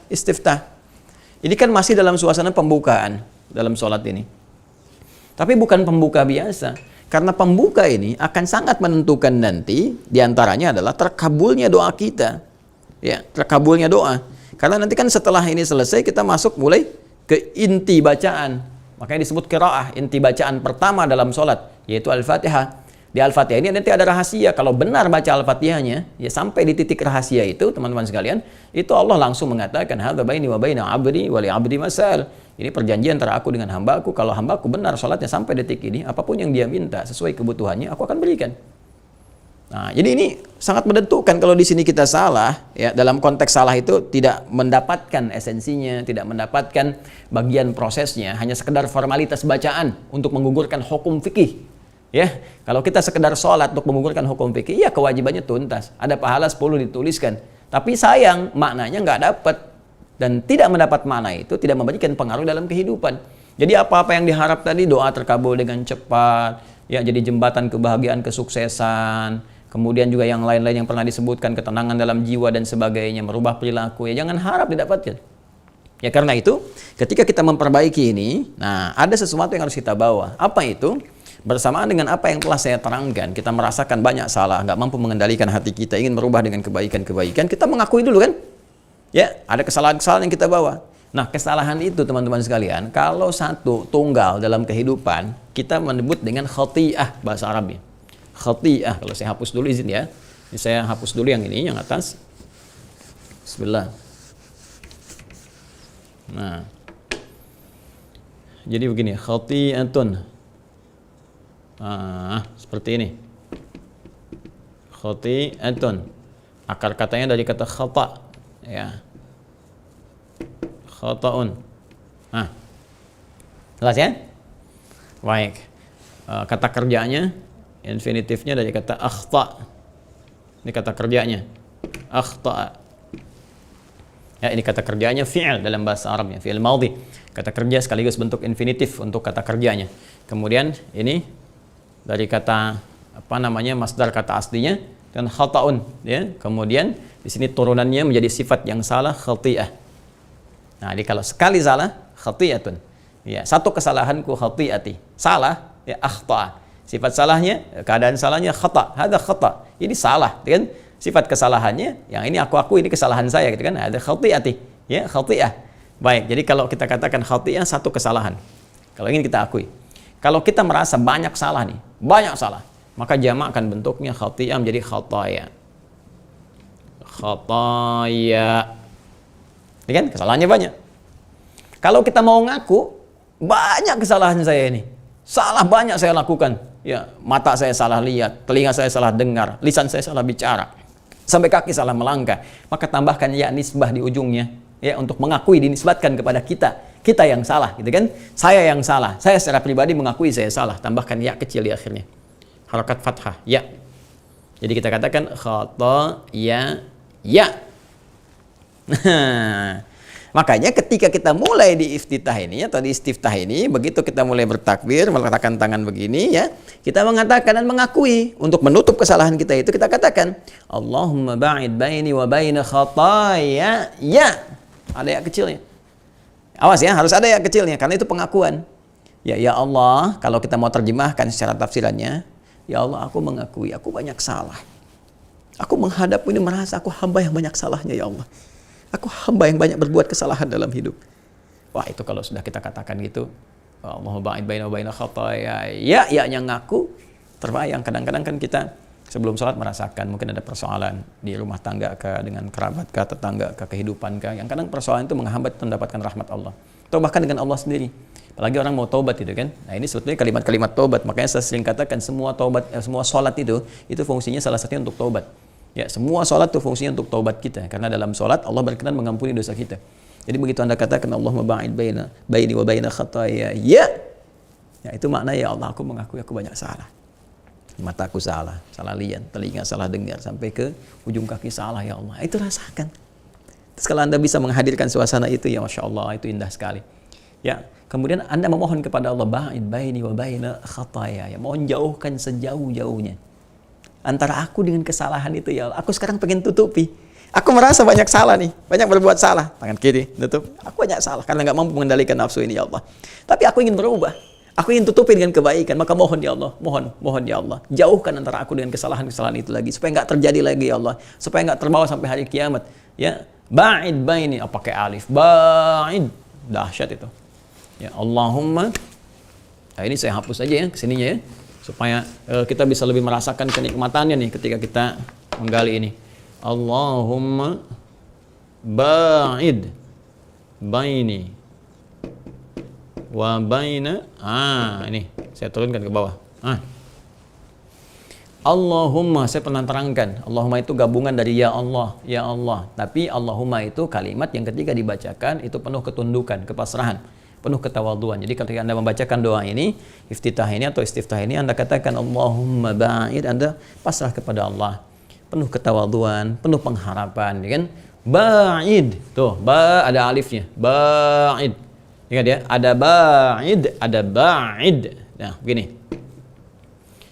Ini kan masih dalam suasana pembukaan dalam sholat ini. Tapi bukan pembuka biasa. Karena pembuka ini akan sangat menentukan nanti, diantaranya adalah terkabulnya doa kita. Ya, terkabulnya doa. Karena nanti kan setelah ini selesai, kita masuk mulai ke inti bacaan. Makanya disebut qiraah, inti bacaan pertama dalam sholat, yaitu Al-Fatihah. Di Al-Fatihah ini nanti ada rahasia. Kalau benar baca Al-Fatihahnya, ya sampai di titik rahasia itu, teman-teman sekalian, itu Allah langsung mengatakan, hadza baini wa baina 'abdi wa li 'abdi masal. Ini perjanjian antara aku dengan hambaku. Kalau hambaku benar sholatnya sampai detik ini, apapun yang dia minta sesuai kebutuhannya, aku akan berikan. Nah, jadi ini sangat menentukan. Kalau di sini kita salah, ya dalam konteks salah itu tidak mendapatkan esensinya, tidak mendapatkan bagian prosesnya, hanya sekedar formalitas bacaan untuk menggugurkan hukum fikih. Ya, kalau kita sekedar sholat untuk menggugurkan hukum fikih, ya kewajibannya tuntas. Ada pahala 10 dituliskan. Tapi sayang, maknanya nggak dapat. Dan tidak mendapat makna itu tidak memberikan pengaruh dalam kehidupan. Jadi apa-apa yang diharap tadi, doa terkabul dengan cepat, ya jadi jembatan kebahagiaan, kesuksesan, kemudian juga yang lain-lain yang pernah disebutkan, ketenangan dalam jiwa dan sebagainya, merubah perilaku, ya jangan harap didapatkan. Ya karena itu, ketika kita memperbaiki ini, nah ada sesuatu yang harus kita bawa. Apa itu? Bersamaan dengan apa yang telah saya terangkan, kita merasakan banyak salah, nggak mampu mengendalikan hati kita, ingin merubah dengan kebaikan-kebaikan, kita mengakui dulu kan? Ya, ada kesalahan-kesalahan yang kita bawa. Nah, kesalahan itu teman-teman sekalian, kalau satu tunggal dalam kehidupan, kita menyebut dengan khati'ah bahasa Arabnya. Khati'ah, kalau saya hapus dulu izin ya. Ini saya hapus dulu yang ini, yang atas. Bismillah. Nah. Jadi begini, khati'atun. Seperti ini. Khati'atun. Akar katanya dari kata khata, ya. Khata'un. Jelas ya? Baik. Kata kerjanya, infinitifnya dari kata akhta. Ini kata kerjanya. Akhta. Ya, ini kata kerjanya fi'il dalam bahasa Arabnya, fi'il madhi. Kata kerja sekaligus bentuk infinitif untuk kata kerjanya. Kemudian ini dari kata masdar kata aslinya dan khata'un, ya. Kemudian di sini turunannya menjadi sifat yang salah, khati'ah. Nah, jadi kalau sekali salah, khati'atun. Ya, satu kesalahanku khati'ati. Salah, ya akhta'. Sifat salahnya, keadaan salahnya khata'. Hada khata'. Ini salah, kan? Sifat kesalahannya, yang ini aku ini kesalahan saya, gitu kan? Ada khati'ati, ya, khati'ah. Baik, jadi kalau kita katakan khati'ah, satu kesalahan. Kalau ingin kita akui. Kalau kita merasa banyak salah nih, banyak salah, maka jamakkan bentuknya khati'ah menjadi khataya. Khataya. Ini kan kesalahannya banyak. Kalau kita mau ngaku, banyak kesalahan saya ini. Salah banyak saya lakukan. Ya, mata saya salah lihat, telinga saya salah dengar, lisan saya salah bicara, sampai kaki salah melangkah. Maka tambahkan ya nisbah di ujungnya, ya, untuk mengakui dinisbatkan kepada kita yang salah, gitu kan? Saya yang salah. Saya secara pribadi mengakui saya salah. Tambahkan ya kecil di akhirnya. Harakat fathah, ya. Jadi kita katakan khata ya. Makanya ketika kita mulai di iftitah ini atau di istiftah ini, begitu kita mulai bertakbir, meletakkan tangan begini, ya, kita mengatakan dan mengakui untuk menutup kesalahan kita itu, kita katakan Allahumma ba'id baini wa baina khataya ya. Ada ya kecilnya. Awas ya, harus ada ya kecilnya karena itu pengakuan. Ya Allah, kalau kita mau terjemahkan secara tafsirannya, ya Allah, aku mengakui aku banyak salah. Aku menghadap ini merasa aku hamba yang banyak salahnya, ya Allah. Aku hamba yang banyak berbuat kesalahan dalam hidup. Wah, itu kalau sudah kita katakan gitu, Allahumma ba'id baina wa baina khataya ya yang ngaku, terbayang kadang-kadang kan kita sebelum sholat merasakan mungkin ada persoalan di rumah tangga kah, dengan kerabat kah, tetangga kah, kehidupan kah, yang kadang persoalan itu menghambat mendapatkan rahmat Allah, atau bahkan dengan Allah sendiri. Apalagi orang mau taubat itu kan. Nah, ini sebetulnya kalimat-kalimat taubat. Makanya saya sering katakan semua taubat, semua sholat itu fungsinya salah satunya untuk taubat. Ya, semua sholat itu fungsinya untuk taubat kita, karena dalam sholat Allah berkenan mengampuni dosa kita. Jadi begitu Anda katakan Allahumma ba'id baini wa baina khataya ya, itu makna ya Allah, aku mengakui aku banyak salah. Mataku salah lihat, telinga salah dengar, sampai ke ujung kaki salah, ya Allah. Itu rasakan. Terus kalau Anda bisa menghadirkan suasana itu, ya Masya Allah, itu indah sekali. Ya, kemudian Anda memohon kepada Allah, ba'id baini wa baina khataya, ya, mohon jauhkan sejauh-jauhnya antara aku dengan kesalahan itu, ya Allah. Aku sekarang pengen tutupi. Aku merasa banyak salah nih, banyak berbuat salah. Tangan kiri tutup. Aku banyak salah karena nggak mampu mengendalikan nafsu ini, ya Allah. Tapi aku ingin berubah. Aku ingin tutupi dengan kebaikan. Maka mohon ya Allah, mohon ya Allah, jauhkan antara aku dengan kesalahan-kesalahan itu lagi, supaya nggak terjadi lagi, ya Allah. Supaya nggak terbawa sampai hari kiamat. Ya, ba'id baini, pakai alif, ba'id, dahsyat itu. Ya Allahumma. Nah, ini saya hapus aja ya kesininya ya, supaya kita bisa lebih merasakan kenikmatannya nih ketika kita menggali ini. Allahumma ba'id baini wa baina, ini saya turunkan ke bawah. Allahumma, saya pernah terangkan, Allahumma itu gabungan dari ya Allah, ya Allah. Tapi Allahumma itu kalimat yang ketika dibacakan itu penuh ketundukan, kepasrahan, penuh ketawaduan. Jadi ketika Anda membacakan doa ini, iftitah ini atau istiftah ini, Anda katakan Allahumma ba'id, Anda pasrah kepada Allah, penuh ketawaduan, penuh pengharapan, ya kan? Ba'id, tuh, ada alifnya, ba'id. Ingat ya, ada ba'id, ada ba'id. Nah, begini.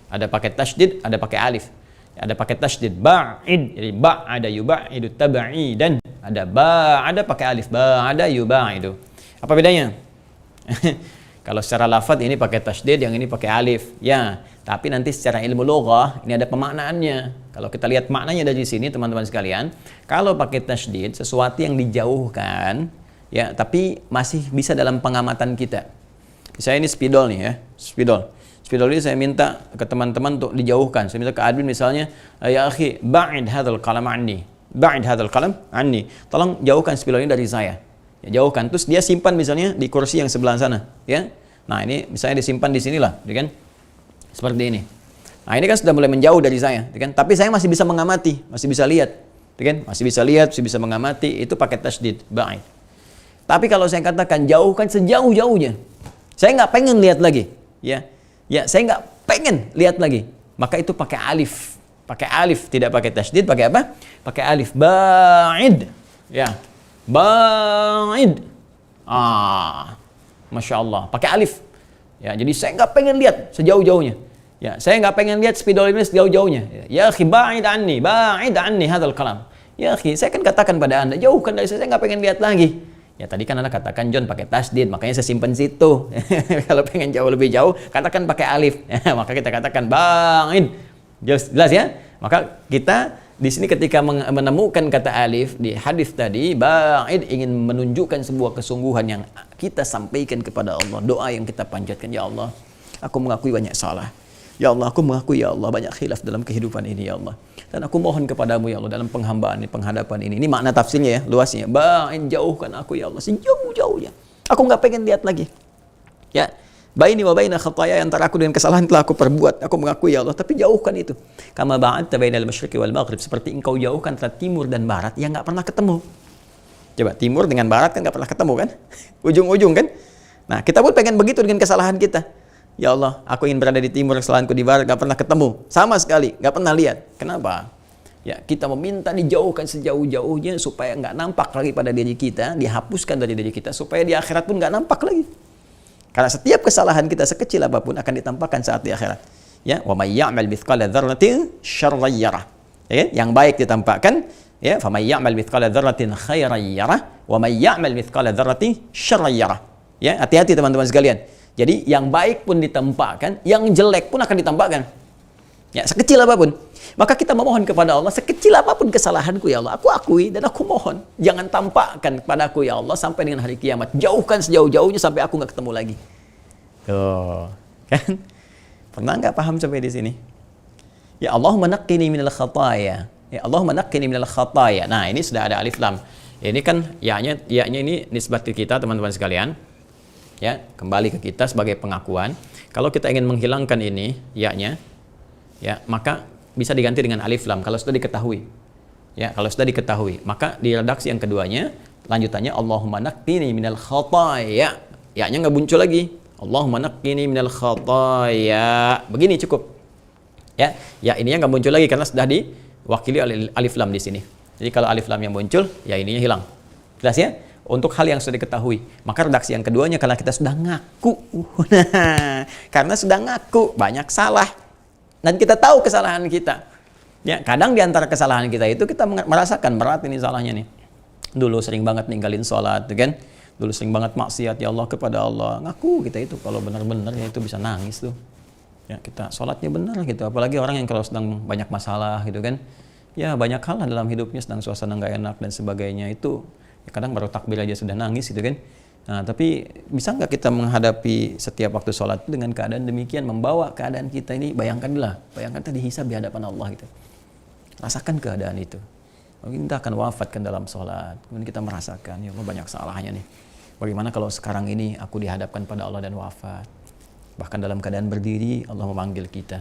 Ada pakai tasydid, ada pakai alif. Ada pakai tasydid, ba'id, jadi ba'ada yuba'idu tab'idan. Ada ba'ada pakai alif, ba'ada yuba'idu. Apa bedanya? Kalau secara lafadz ini pakai tasydid, yang ini pakai alif. Ya, tapi nanti secara ilmu lughah ini ada pemaknaannya. Kalau kita lihat maknanya dari sini teman-teman sekalian, kalau pakai tasydid sesuatu yang dijauhkan, ya, tapi masih bisa dalam pengamatan kita. Misalnya ini spidol nih ya, spidol. Spidol ini saya minta ke teman-teman untuk dijauhkan. Saya minta ke admin misalnya, ya akhi, ba'id hadzal qalam anni. Ba'id hadzal qalam anni. Tolong jauhkan spidol ini dari saya. Ya, jauhkan. Terus dia simpan misalnya di kursi yang sebelah sana, ya. Nah, ini misalnya disimpan di sinilah, ya kan? Seperti ini. Nah, ini kan sudah mulai menjauh dari saya, ya kan? Tapi saya masih bisa mengamati, masih bisa lihat, ya kan? Masih bisa lihat, masih bisa mengamati, itu pakai tasydid, ba'id. Tapi kalau saya katakan jauhkan sejauh-jauhnya, saya nggak pengen lihat lagi, ya. Ya, saya nggak pengen lihat lagi. Maka itu pakai alif. Pakai alif, tidak pakai tasydid, pakai apa? Pakai alif. Ba'id. Ya. Ba'id. Masya Allah. Pakai alif. Ya, jadi saya nggak pengen lihat sejauh-jauhnya. Ya, saya nggak pengen lihat spidol ini sejauh-jauhnya. Ya akhi, ba'id anni hadzal kalam. Ya akhi, saya kan katakan pada Anda, jauhkan dari saya nggak pengen lihat lagi. Ya tadi kan Anda katakan John pakai tasydid, makanya saya simpan situ. Kalau pengen jauh lebih jauh, katakan pakai alif. Maka kita katakan ba'id. Jelas ya? Maka kita di sini ketika menemukan kata alif di hadis tadi, ba'id ingin menunjukkan sebuah kesungguhan yang kita sampaikan kepada Allah. Doa yang kita panjatkan, ya Allah, aku mengakui banyak salah. Ya Allah, aku mengakui, ya Allah, banyak khilaf dalam kehidupan ini, ya Allah. Dan aku mohon kepadamu, ya Allah, dalam penghambaan ini, penghadapan ini. Ini makna tafsirnya ya, luasnya. Ba'in, jauhkan aku, ya Allah, sejauh-jauhnya. Aku nggak pengen lihat lagi. Ya, baini wa baina khataya, antara aku dengan kesalahan telah aku perbuat. Aku mengakui, ya Allah, tapi jauhkan itu. Kama ba'adta bainal masyriqi wal maghrib, seperti engkau jauhkan antara timur dan barat yang nggak pernah ketemu. Coba, timur dengan barat kan nggak pernah ketemu kan? Ujung-ujung kan? Nah, kita pun pengen begitu dengan kesalahan kita. Ya Allah, aku ingin berada di timur, kesalahanku di barat, gak pernah ketemu. Sama sekali, gak pernah lihat. Kenapa? Ya, kita meminta dijauhkan sejauh-jauhnya supaya gak nampak lagi pada diri kita, dihapuskan dari diri kita, supaya di akhirat pun gak nampak lagi. Karena setiap kesalahan kita sekecil apapun akan ditampakkan saat di akhirat. Ya, wa may ya'mal mithqala dzarratin syarran yarah. Ya, yang baik ditampakkan, ya, fa may ya'mal mithqala dzarratin khairan yarah, wa may ya'mal mithqala dzarratin syarran yarah. Ya, hati-hati teman-teman sekalian. Jadi yang baik pun ditampakkan, yang jelek pun akan ditampakkan. Ya, sekecil apapun. Maka kita memohon kepada Allah, sekecil apapun kesalahanku, ya Allah, aku akui dan aku mohon. Jangan tampakkan kepadaku, ya Allah, sampai dengan hari kiamat. Jauhkan sejauh-jauhnya sampai aku nggak ketemu lagi. Tuh, kan? Pernah nggak paham sampai di sini? Ya Allah naqqini minal khataya. Ya Allah naqqini minal khataya. Nah, ini sudah ada alif lam. Ini kan ya-nya ini nisbat ke kita, teman-teman sekalian. Ya, kembali ke kita sebagai pengakuan. Kalau kita ingin menghilangkan ini ya-nya, ya, maka bisa diganti dengan alif lam kalau sudah diketahui. Ya, kalau sudah diketahui, maka di redaksi yang keduanya lanjutannya Allahumma naqqini minal khataaya. Ya-nya nggak muncul lagi. Allahumma naqqini minal khataaya. Begini cukup. Ya, ya ininya nggak muncul lagi karena sudah diwakili oleh alif lam di sini. Jadi kalau alif lam yang muncul, ya ininya hilang. Jelas ya? Untuk hal yang sudah diketahui. Maka redaksi yang keduanya karena kita sudah ngaku. Nah, karena sudah ngaku banyak salah dan kita tahu kesalahan kita. Ya, kadang di antara kesalahan kita itu kita merasakan berat ini salahnya nih. Dulu sering banget ninggalin sholat, kan? Dulu sering banget maksiat ya Allah kepada Allah. Ngaku kita itu kalau benar-benar ya itu bisa nangis tuh. Ya, kita sholatnya benar gitu. Apalagi orang yang kalau sedang banyak masalah gitu kan. Ya, banyak hal dalam hidupnya sedang suasana nggak enak dan sebagainya itu. Kadang baru takbir aja sudah nangis gitu kan. Nah, tapi bisa nggak kita menghadapi setiap waktu sholat dengan keadaan demikian, membawa keadaan kita ini, bayangkan kita dihisab di hadapan Allah gitu. Rasakan keadaan itu. Mungkin kita akan wafatkan dalam sholat. Kemudian kita merasakan, ya Allah banyak salahnya nih. Bagaimana kalau sekarang ini aku dihadapkan pada Allah dan wafat. Bahkan dalam keadaan berdiri, Allah memanggil kita.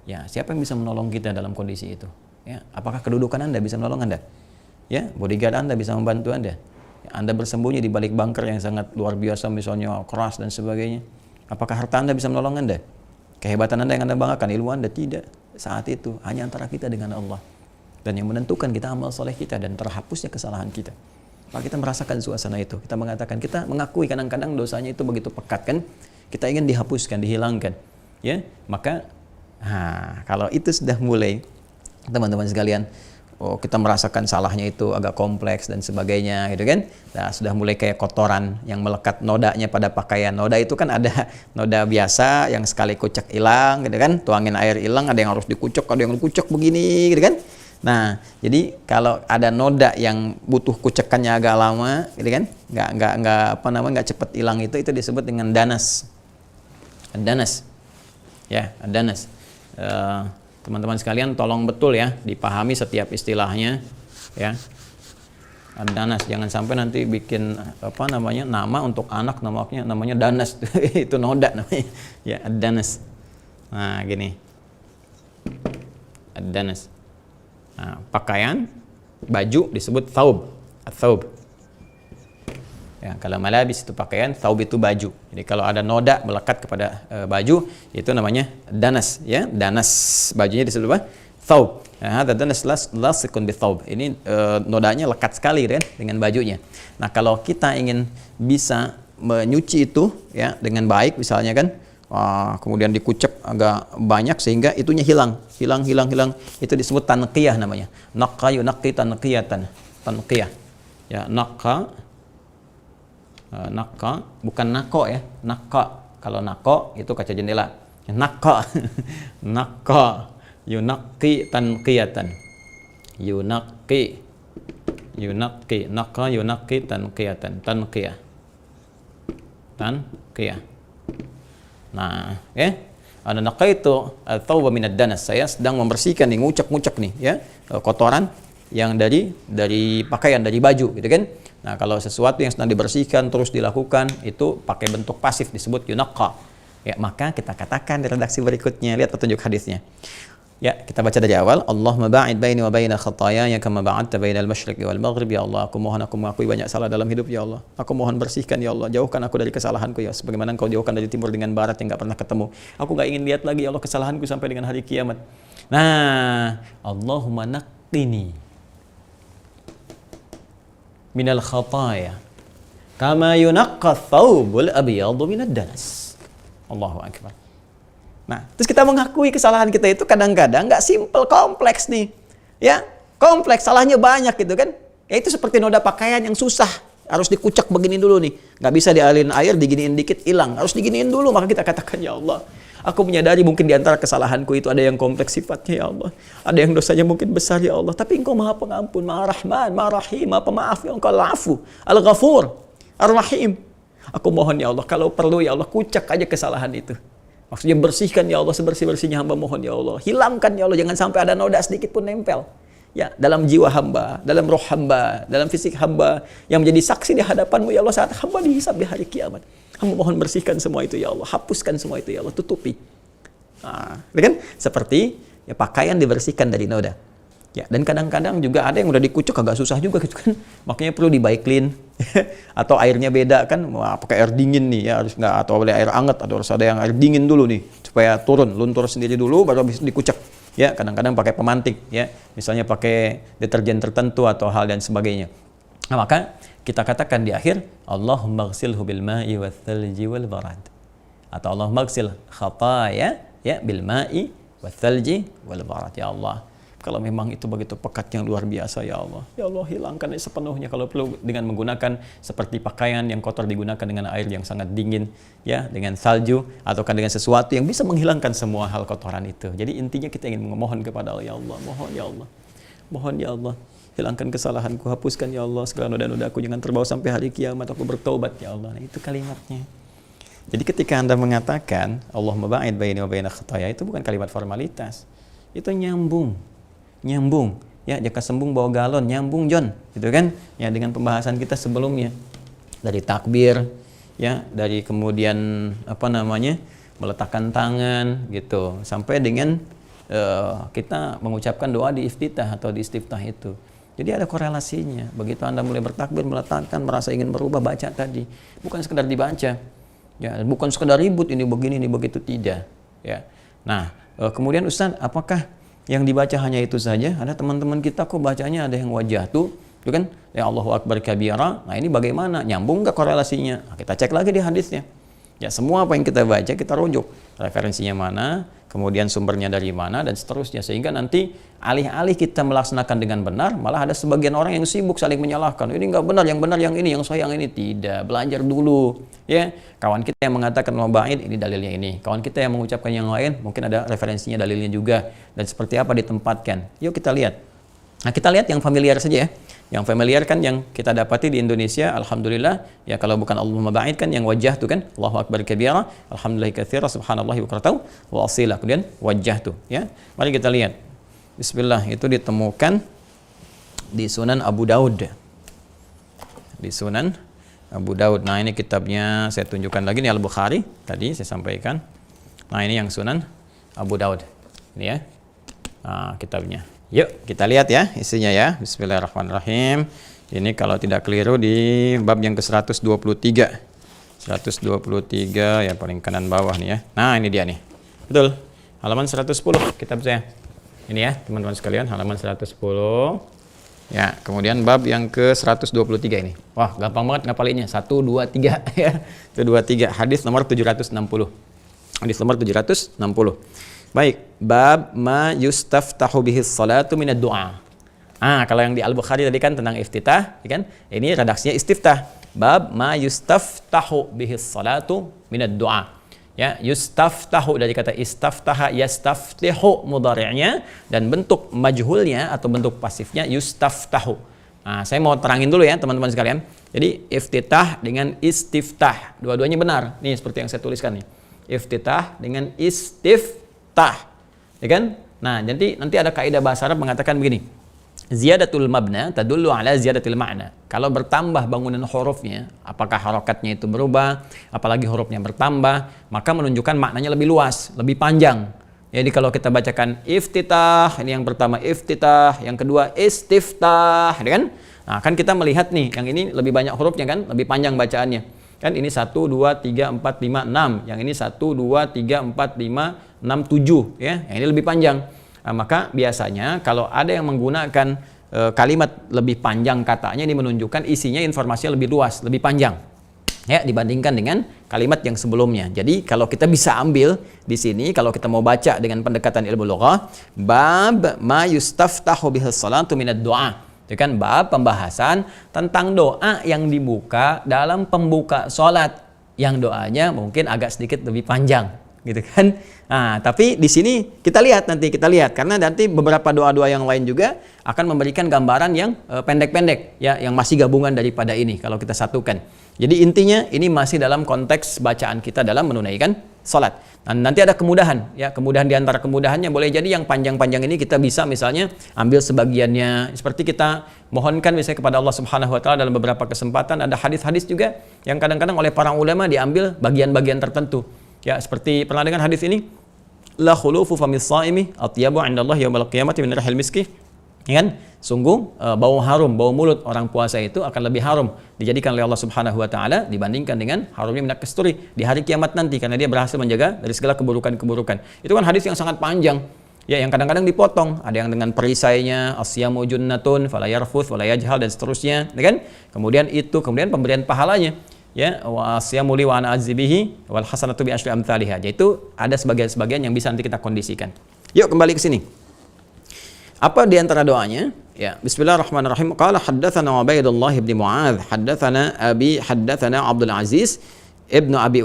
Ya, siapa yang bisa menolong kita dalam kondisi itu? Ya, apakah kedudukan Anda bisa menolong Anda? Ya, bodyguard Anda bisa membantu Anda. Anda bersembunyi di balik bunker yang sangat luar biasa, misalnya keras dan sebagainya. Apakah harta Anda bisa menolong Anda? Kehebatan Anda yang Anda banggakan, ilmu Anda tidak. Saat itu hanya antara kita dengan Allah. Dan yang menentukan kita amal soleh kita dan terhapusnya kesalahan kita. Maka kita merasakan suasana itu. Kita mengatakan, kita mengakui kadang-kadang dosanya itu begitu pekat kan. Kita ingin dihapuskan, dihilangkan. Ya, maka kalau itu sudah mulai, teman-teman sekalian, kita merasakan salahnya itu agak kompleks dan sebagainya gitu kan. Nah, sudah mulai kayak kotoran yang melekat nodanya pada pakaian. Noda itu kan ada noda biasa yang sekali kucek hilang gitu kan, tuangin air hilang, ada yang harus dikucek, ada yang dikucek begini gitu kan. Nah, jadi kalau ada noda yang butuh kucekannya agak lama gitu kan, nggak cepat hilang, itu disebut dengan danas. Danas. Ya, danas. Teman-teman sekalian tolong betul ya dipahami setiap istilahnya ya. Danas, jangan sampai nanti bikin nama untuk anak namanya danas itu noda namanya ya, danas. Nah gini, danas. Nah, pakaian baju disebut thawb, thawb. Ya, kalau malabis itu pakaian, thawb itu baju. Jadi kalau ada noda melekat kepada baju, itu namanya danas, ya. Danas, bajunya disebut apa? Thawb. Nah, danas lasikun bi thawb. Ini nodanya lekat sekali kan dengan bajunya. Nah, kalau kita ingin bisa menyuci itu ya dengan baik misalnya kan, kemudian dikucek agak banyak sehingga itunya hilang. Itu disebut tanqiyah namanya. Naqqa yunaqi tanqiyatan. Tanqiyah. Ya, naqqa bukan nako ya, nako. Kalau nako itu kaca jendela. Nako, nako, yunaki tanqiyatan, yunaki, nako yunaki tanqiyatan, tanqiyah. Nah, ada nako itu atau minad danas. Saya sedang membersihkan nih, ngucek nih, ya, kotoran yang dari pakaian, dari baju, gitu kan. Nah, kalau sesuatu yang sedang dibersihkan terus dilakukan itu pakai bentuk pasif disebut yunaqqa. Ya, maka kita katakan di redaksi berikutnya, lihat petunjuk hadisnya. Ya, kita baca dari awal. Allahumma ba'id baini wa baina khataayaya kama ba'adta bainal masyriqi wal maghrib. Ya Allah, aku mengakui banyak salah dalam hidup ya Allah. Aku mohon bersihkan ya Allah, jauhkan aku dari kesalahanku ya, sebagaimana Engkau jauhkan dari timur dengan barat yang enggak pernah ketemu. Aku enggak ingin lihat lagi ya Allah kesalahanku sampai dengan hari kiamat. Nah, Allahumma naqqini minal khataya kama yunaqqa thawbul abyadu minad danas. Allahu akbar. Nah, terus kita mengakui kesalahan kita itu kadang-kadang nggak simple, kompleks nih. Ya, kompleks, salahnya banyak gitu kan. Ya itu seperti noda pakaian yang susah, harus dikucek begini dulu nih. Nggak bisa dialin air, diginiin dikit hilang. Harus diginiin dulu, maka kita katakan ya Allah, aku menyadari mungkin di antara kesalahanku itu ada yang kompleks sifatnya ya Allah. Ada yang dosanya mungkin besar ya Allah. Tapi Engkau Maha Pengampun, Maha Rahman, Maha Rahim, Maha Pemaaf ya Engkau Al-Afu, Al-Ghafur, Ar-Rahim. Aku mohon ya Allah, kalau perlu ya Allah, kucek aja kesalahan itu. Maksudnya bersihkan ya Allah sebersih-bersihnya hamba mohon ya Allah. Hilangkan ya Allah, jangan sampai ada noda sedikit pun nempel. Ya, dalam jiwa hamba, dalam roh hamba, dalam fisik hamba yang menjadi saksi di hadapanmu ya Allah saat hamba dihisab di hari kiamat. Hamba mohon bersihkan semua itu ya Allah, hapuskan semua itu ya Allah, tutupi. Nah, kan seperti ya, pakaian dibersihkan dari noda. Ya, dan kadang-kadang juga ada yang udah dikucek agak susah juga gitu kan. Makanya perlu dibaiklin atau airnya beda kan. Wah, pakai air dingin nih ya, harus nggak, atau boleh air hangat, atau harus ada yang air dingin dulu nih supaya turun, luntur sendiri dulu baru bisa dikucek. Ya, kadang-kadang pakai pemantik ya. Misalnya pakai deterjen tertentu atau hal dan sebagainya. Nah, maka kita katakan di akhir Allahumma ghsilhu bil ma'i wath thalji wal barad. Atau Allahumma ghsil khataaya ya bil ma'i wath thalji wal barad. Ya Allah, kalau memang itu begitu pekat yang luar biasa ya Allah, ya Allah hilangkan sepenuhnya. Kalau perlu dengan menggunakan seperti pakaian yang kotor digunakan dengan air yang sangat dingin ya, dengan salju ataukah dengan sesuatu yang bisa menghilangkan semua hal kotoran itu. Jadi intinya kita ingin memohon kepada Allah, ya Allah, mohon ya Allah, mohon ya Allah, hilangkan kesalahanku, hapuskan ya Allah segala noda-nodaku, jangan terbawa sampai hari kiamat, aku bertaubat ya Allah. Nah, itu kalimatnya. Jadi ketika Anda mengatakan Allahumma ba'id baini wa baina khataaya, itu bukan kalimat formalitas, itu nyambung ya, jaka sembung bawa galon, nyambung John gitu kan ya, dengan pembahasan kita sebelumnya dari takbir ya, dari kemudian meletakkan tangan gitu sampai dengan kita mengucapkan doa di iftitah atau di istiftah itu. Jadi ada korelasinya. Begitu Anda mulai bertakbir, meletakkan, merasa ingin berubah, baca tadi, bukan sekedar dibaca ya, bukan sekedar ribut ini begini ini begitu, tidak ya. Nah, kemudian Ustaz, apakah yang dibaca hanya itu saja? Ada teman-teman kita kok bacanya ada yang wajah tuh, itu kan ya Allahu Akbar kabira. Nah, ini bagaimana? Nyambung nggak korelasinya? Nah, kita cek lagi di hadisnya. Ya, semua apa yang kita baca kita rujuk. Referensinya mana, kemudian sumbernya dari mana, dan seterusnya. Sehingga nanti alih-alih kita melaksanakan dengan benar, malah ada sebagian orang yang sibuk saling menyalahkan. Ini nggak benar yang ini, yang sahih yang ini. Tidak, belajar dulu. Ya, kawan kita yang mengatakan ba'id, ini dalilnya ini. Kawan kita yang mengucapkan yang lain, mungkin ada referensinya, dalilnya juga. Dan seperti apa ditempatkan. Yuk kita lihat. Nah, kita lihat yang familiar saja ya. Yang familiar kan yang kita dapati di Indonesia, alhamdulillah, ya kalau bukan Allahumma ba'id kan yang wajah tuh kan, Allahu akbar kabira, alhamdulillah katsira, subhanallahi bukratan wa asila. Kemudian wajah tuh, ya. Mari kita lihat. Bismillah, itu ditemukan di Sunan Abu Daud. Di Sunan Abu Daud. Nah, ini kitabnya saya tunjukkan lagi nih, Al-Bukhari tadi saya sampaikan. Nah, ini yang Sunan Abu Daud. Ini ya. Nah, kitabnya. Yuk kita lihat ya isinya ya. Bismillahirrahmanirrahim. Ini kalau tidak keliru di bab yang ke-123. 123 ya, paling kanan bawah nih ya. Nah, ini dia nih. Betul. Halaman 110 kitab saya. Ini ya, teman-teman sekalian, halaman 110. Ya, kemudian bab yang ke-123 ini. Wah, gampang banget ngapalinnya. 1 2 3 ya. 1 2 3 hadis nomor 760. Hadis nomor 760. Baik, bab ma yustaftahu bihis salatu minad du'a. Kalau yang di Al-Bukhari tadi kan tentang iftitah, ya kan? Ini redaksinya istiftah. Bab ma yustaftahu bihis salatu minad du'a. Ya, yustaftahu dari kata istaftaha yastaftihu mudhari'nya, dan bentuk majhulnya atau bentuk pasifnya yustaftahu. Saya mau terangin dulu ya teman-teman sekalian. Jadi iftitah dengan istiftah, dua-duanya benar. Nih seperti yang saya tuliskan nih. Iftitah dengan istiftah. Ya kan? Nah, nanti ada kaidah bahasa Arab mengatakan begini. Ziyadatul mabna tadullu ala ziyadatil ma'na. Kalau bertambah bangunan hurufnya, apakah harokatnya itu berubah, apalagi hurufnya bertambah, maka menunjukkan maknanya lebih luas, lebih panjang. Jadi kalau kita bacakan iftitah, ini yang pertama iftitah, yang kedua istiftah, ya kan? Nah, kan kita melihat nih, yang ini lebih banyak hurufnya kan, lebih panjang bacaannya. Kan ini 1 2 3 4 5 6, yang ini 1 2 3 4 5 6 7 ya, yang ini lebih panjang. Nah, maka biasanya kalau ada yang menggunakan kalimat lebih panjang katanya, ini menunjukkan isinya informasinya lebih luas, lebih panjang ya dibandingkan dengan kalimat yang sebelumnya. Jadi kalau kita bisa ambil di sini, kalau kita mau baca dengan pendekatan ilmu lughah, bab ma yustaftahu bihis salatu minad du'a. Itu kan bab pembahasan tentang doa yang dibuka dalam pembuka salat, yang doanya mungkin agak sedikit lebih panjang gitu kan. Nah, tapi di sini kita lihat karena nanti beberapa doa-doa yang lain juga akan memberikan gambaran yang pendek-pendek ya, yang masih gabungan daripada ini kalau kita satukan. Jadi intinya ini masih dalam konteks bacaan kita dalam menunaikan salat. Nah, nanti ada kemudahan ya, kemudahan di antara kemudahannya boleh jadi yang panjang-panjang ini kita bisa misalnya ambil sebagiannya, seperti kita mohonkan misalnya kepada Allah Subhanahu wa taala dalam beberapa kesempatan. Ada hadis-hadis juga yang kadang-kadang oleh para ulama diambil bagian-bagian tertentu. Ya, seperti pernah dengar hadis ini, la khulufu famis shaimi atyabu 'indallahi yaumil qiyamati min rihil miski. Ya kan? Sungguh bau harum, bau mulut orang puasa itu akan lebih harum dijadikan oleh Allah Subhanahu wa taala dibandingkan dengan harumnya minyak kasturi di hari kiamat nanti, karena dia berhasil menjaga dari segala keburukan-keburukan. Itu kan hadis yang sangat panjang. Ya, yang kadang-kadang dipotong, ada yang dengan perisainya asyamu junnatun fala yarfuth wala yajhal dan seterusnya, ya kan? Kemudian pemberian pahalanya. Ya, wa asyamu li wa ana azibihi wal hasanatu bi asyri amsalihha. Yaitu ada sebagian yang bisa nanti kita kondisikan. Yuk kembali ke sini. Apa di antara doanya? Ya, bismillahirrahmanirrahim. Qala haddatsana Ubaidullah bin Muadz, haddatsana Abdul Aziz ibnu Abi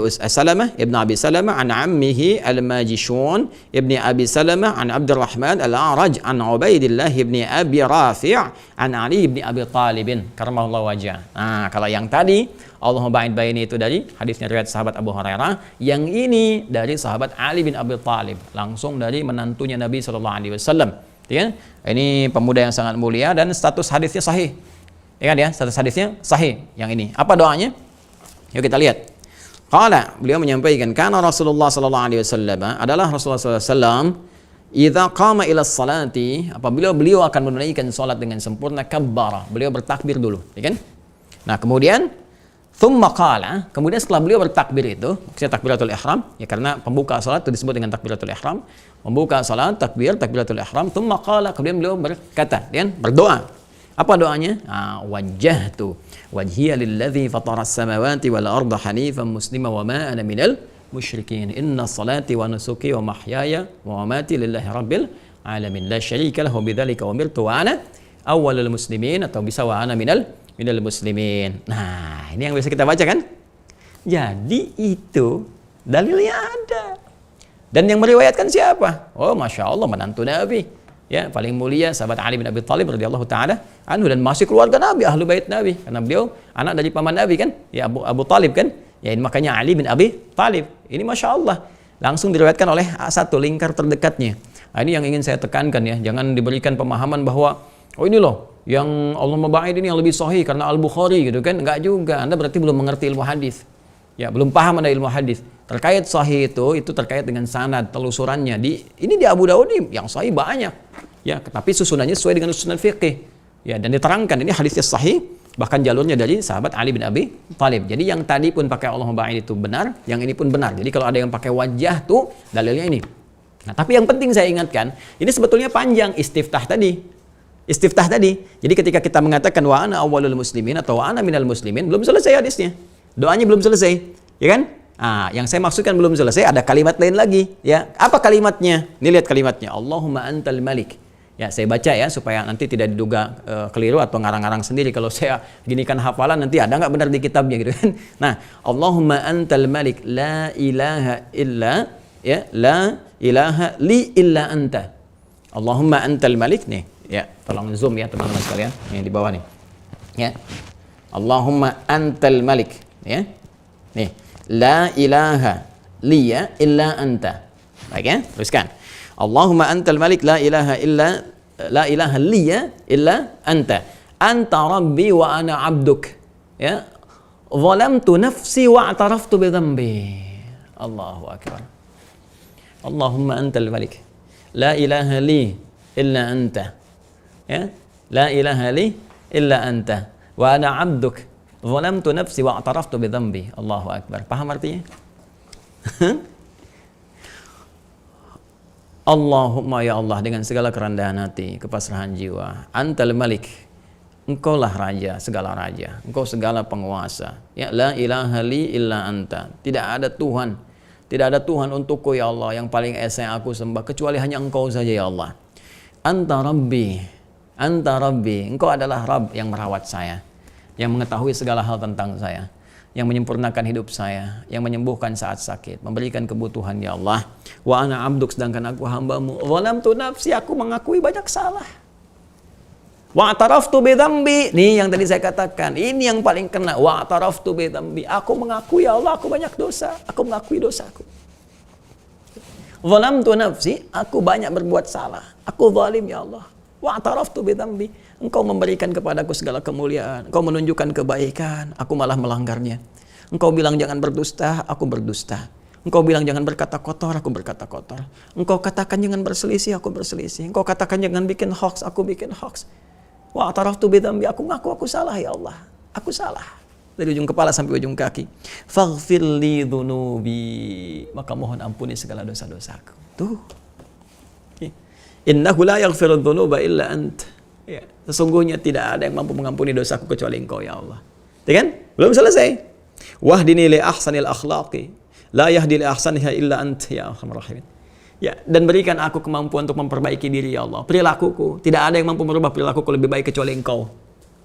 Salamah an ammihi al-Majishun ibni Abi Salamah an Abdurrahman al-A'raj an Ubaidillah ibni Abi Rafi' an Ali ibni Abi Talib karamallahu wajhah. Nah, kalau yang tadi Allahumma ba'id baini itu dari hadisnya riwayat sahabat Abu Hurairah, yang ini dari sahabat Ali bin Abi Talib, langsung dari menantunya Nabi sallallahu alaihi wasallam. Ya, ini pemuda yang sangat mulia dan status hadisnya sahih. Ya kan ya, status hadisnya sahih. Yang ini. Apa doanya? Yuk kita lihat. Qala, beliau menyampaikan, kana Rasulullah sallallahu alaihi wasallam, adalah Rasulullah sallallahu alaihi wasallam, idza qama ila salati, apabila beliau akan menunaikan salat dengan sempurna, kabbara, beliau bertakbir dulu, ya kan? Nah, kemudian thumma qala, kemudian setelah beliau bertakbir itu, maksudnya takbiratul ihram, ya karena pembuka salat itu disebut dengan takbiratul ihram. Membuka salat takbiratul ihram, thumma qala, kemudian beliau berkata, dan berdoa. Apa doanya? Wajjahtu wajhiya lilladzi fataras samawati wal arda hanifan muslima wa ma ana minal musyrikin. Inna salati wa nusuki wa mahyaya wa mamati lillahi rabbil alamin. La syarika lahu bidzalika umirtu wa ana awwalul muslimin, atau bisa wa ana minal muslimin. Nah, ini yang bisa kita baca kan? Jadi itu dalilnya ada. Dan yang meriwayatkan siapa? Oh, Masya Allah, menantu Nabi. Ya, paling mulia sahabat Ali bin Abi Thalib radhiyallahu taala anhu, dan masih keluarga Nabi, ahlu bait Nabi. Karena beliau anak dari paman Nabi kan? Ya, Abu Thalib kan? Ya, ini makanya Ali bin Abi Thalib. Ini Masya Allah. Langsung diriwayatkan oleh satu lingkar terdekatnya. Nah, ini yang ingin saya tekankan ya. Jangan diberikan pemahaman bahwa oh ini loh, yang Allah maba'id ini yang lebih sahih karena Al-Bukhari gitu kan. Enggak juga. Anda berarti belum mengerti ilmu hadis. Ya, belum paham ada ilmu hadis. Terkait sahih itu terkait dengan sanad, telusurannya. Ini di Abu Dawud ini yang sahih banyak. Ya, tapi susunannya sesuai dengan susunan fikih. Ya, dan diterangkan ini hadisnya sahih, bahkan jalurnya dari sahabat Ali bin Abi Thalib. Jadi yang tadi pun pakai Allah maba'id itu benar, yang ini pun benar. Jadi kalau ada yang pakai wajah tuh dalilnya ini. Nah, tapi yang penting saya ingatkan, ini sebetulnya panjang istiftah tadi. Istiftah tadi. Jadi ketika kita mengatakan wa ana awwalul muslimin atau wa ana minal muslimin, belum selesai hadisnya. Doanya belum selesai, ya kan? Yang saya maksudkan belum selesai, ada kalimat lain lagi, ya. Apa kalimatnya? Ini lihat kalimatnya. Allahumma antal malik. Ya, saya baca ya supaya nanti tidak diduga keliru atau ngarang-ngarang sendiri. Kalau saya ginikan hafalan nanti ada nggak benar di kitabnya gitu kan? Nah, Allahumma antal malik, la ilaha illa, ya, la ilaha li illa anta. Allahumma antal malik nih, ya. Tolong zoom ya teman-teman sekalian, yang di bawah nih, ya. Allahumma antal malik, ya. Nih, la ilaha liya illa anta. Baik ya, teruskan. Allahumma antal malik la ilaha liya illa anta. Anta rabbi wa ana abduk. Ya. Zalamtu nafsi wa a'taraftu bi dhanbi. Allahu akbar. Allahumma antal malik la ilaha li illa anta. Ya. La ilaha li illa anta wa ana abduk. Zalamtu nafsi wa a'taraftu bi dhanbi. Allahu akbar. Paham artinya? Allahumma ya Allah, dengan segala kerendahan hati, kepasrahan jiwa, antal malik, engkaulah raja, segala raja, engkau segala penguasa. Ya, la ilaha li illa anta. Tidak ada Tuhan untukku ya Allah, yang paling esa yang aku sembah kecuali hanya engkau saja ya Allah. Anta rabbi, engkau adalah Rabb yang merawat saya, yang mengetahui segala hal tentang saya, yang menyempurnakan hidup saya, yang menyembuhkan saat sakit, memberikan kebutuhan ya Allah. Wa ana abduk, sedangkan aku hambamu. Zalamtu nafsi, aku mengakui banyak salah. Wa ataraftu bi dhanbi, nih yang tadi saya katakan, ini yang paling kena. Wa ataraftu bi dhanbi, aku mengakui ya Allah, aku banyak dosa, aku mengakui dosaku. Zalamtu nafsi, aku banyak berbuat salah, aku zalim ya Allah. Wa ataraftu bi dhanbi, engkau memberikan kepadaku segala kemuliaan, engkau menunjukkan kebaikan, aku malah melanggarnya. Engkau bilang jangan berdusta, aku berdusta. Engkau bilang jangan berkata kotor, aku berkata kotor. Engkau katakan jangan berselisih, aku berselisih. Engkau katakan jangan bikin hoax, aku bikin hoax. Wa ataraftu bi dhanbi, aku ngaku aku salah ya Allah. Aku salah. Dari ujung kepala sampai ujung kaki. Faghfir li dhunubi, maka mohon ampuni segala dosa-dosaku. Tuh. Innahu la yaghfiru dhunuba illa ant. Ya, sesungguhnya tidak ada yang mampu mengampuni dosaku kecuali engkau ya Allah. Ya kan? Belum selesai. Wahdini li ahsanil akhlaqi, la yahdi li ahsaniha illa ant ya arhamar rahimin. Ya, dan berikan aku kemampuan untuk memperbaiki diri ya Allah. Perilakuku, tidak ada yang mampu merubah perilakuku lebih baik kecuali engkau.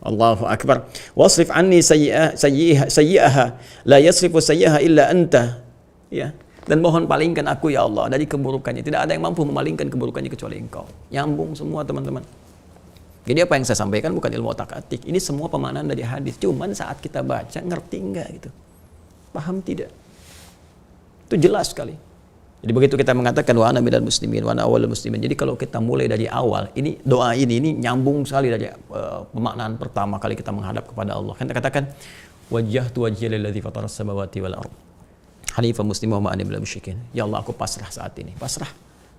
Allahu akbar. Wasrif anni sayyi'aha, la yasrifu sayyi'aha illa anta. Ya. Dan mohon palingkan aku ya Allah dari keburukannya. Tidak ada yang mampu memalingkan keburukannya kecuali engkau. Nyambung semua teman-teman. Jadi apa yang saya sampaikan bukan ilmu otak-atik. Ini semua pemaknaan dari hadis. Cuman saat kita baca, ngerti enggak gitu? Paham tidak? Itu jelas sekali. Jadi begitu kita mengatakan wa ana minal muslimin, wa ana awwalul muslimin. Jadi kalau kita mulai dari awal, ini doa ini nyambung sekali dari pemaknaan pertama kali kita menghadap kepada Allah. Kita katakan wajjahtu wajhiya lilladzi fataras samawati wal ardh hanifan musliman wa ma ana minal musyrikin. Ya Allah, aku pasrah saat ini. Pasrah.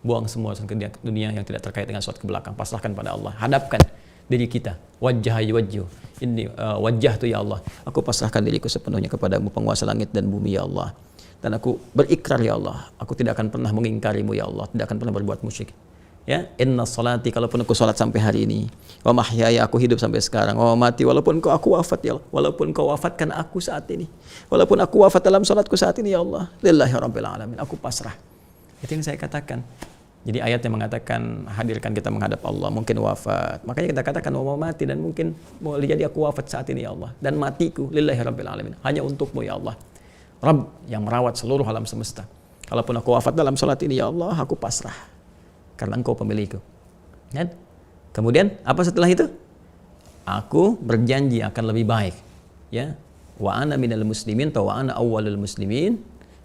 Buang semua ke dunia yang tidak terkait dengan sesuatu ke belakang. Pasrahkan pada Allah. Hadapkan diri kita. Wajjahtu ini wajjahtu ya Allah. Aku pasrahkan diriku sepenuhnya kepadamu, penguasa langit dan bumi ya Allah. Dan aku berikrar ya Allah, aku tidak akan pernah mengingkarimu ya Allah, tidak akan pernah berbuat musyrik. Ya, inna salati, kalaupun aku salat sampai hari ini, wa mahyaya, aku hidup sampai sekarang, wa mati, walaupun aku wafat ya Allah, walaupun kau wafatkan aku saat ini, walaupun aku wafat dalam salatku saat ini ya Allah, lillahi rabbil alamin, aku pasrah. Itu yang saya katakan. Jadi ayat yang mengatakan hadirkan kita menghadap Allah, mungkin wafat. Makanya kita katakan wa mati, dan mungkin boleh jadi aku wafat saat ini ya Allah, dan matiku lillahi rabbil alamin, hanya untukmu ya Allah. Rabb yang merawat seluruh alam semesta. Kalaupun aku wafat dalam salat ini ya Allah, aku pasrah. Karena engkau pemilikku. Dan kemudian apa setelah itu? Aku berjanji akan lebih baik. Ya, wa ana minal muslimin, wa ana awwalul muslimin.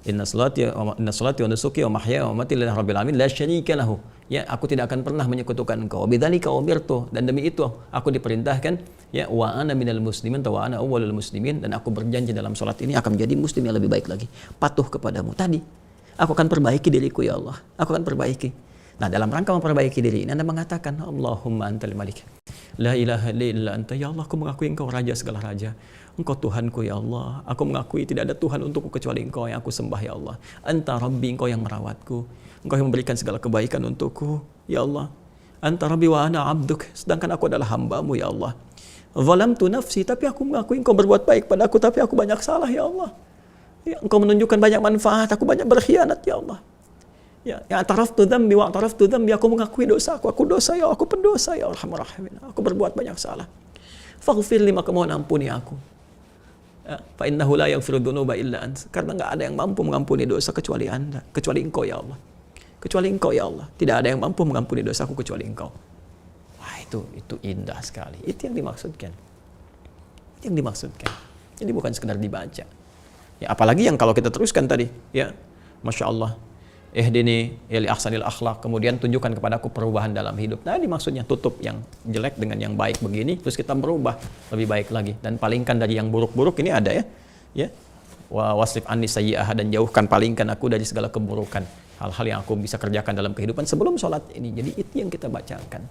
Inna salati wa nusuki wa mahyaya wa mamati lillahi rabbil alamin la syarika lahu. Ya, aku tidak akan pernah menyekutukan engkau. Bidzalika umirtu, dan demi itu aku diperintahkan. Ya, wa ana minal muslimin wa ana awwalul muslimin, dan aku berjanji dalam salat ini akan menjadi muslim yang lebih baik lagi. Patuh kepadamu. Tadi aku akan perbaiki diriku ya Allah. Aku akan perbaiki. Nah, dalam rangka memperbaiki diri ini Anda mengatakan Allahumma antal malik, la ilaha illa anta, ya Allah, aku mengakui engkau raja segala raja, engkau Tuhanku ya Allah, aku mengakui tidak ada Tuhan untukku kecuali engkau yang aku sembah ya Allah, anta rabbi, engkau yang merawatku, engkau yang memberikan segala kebaikan untukku ya Allah, anta rabbi wa ana abduk, sedangkan aku adalah hambamu ya Allah, zalamtu nafsi, tapi aku mengakui engkau berbuat baik padaku, tapi aku banyak salah ya Allah, ya, engkau menunjukkan banyak manfaat, aku banyak berkhianat ya Allah. Ya, ataraftu dzambi wa ataraftu dzambi, aku mengakui dosaku, aku dosa ya, aku pendosa ya Arhamar Rahimin, aku berbuat banyak salah. Faghfir li, maka mohon ampuni aku. Ya, fa innahu la yaghfiru dzunuba illa ant, karena enggak ada yang mampu mengampuni dosa kecuali Anda, kecuali Engkau ya Allah. Kecuali Engkau ya Allah. Tidak ada yang mampu mengampuni dosaku kecuali Engkau. Wah, itu indah sekali. Itu yang dimaksudkan. Itu yang dimaksudkan. Jadi bukan sekedar dibaca. Ya, apalagi yang kalau kita teruskan tadi, ya. Masya Allah. Ihdini li ahsanil akhlaq, kemudian tunjukkan kepadaku perubahan dalam hidup. Nah, ini maksudnya tutup yang jelek dengan yang baik begini, terus kita berubah lebih baik lagi, dan palingkan dari yang buruk-buruk. Ini ada ya wa wasrif anni sayyi'ah, dan jauhkan, palingkan aku dari segala keburukan, hal-hal yang aku bisa kerjakan dalam kehidupan sebelum sholat ini. Jadi itu yang kita bacakan.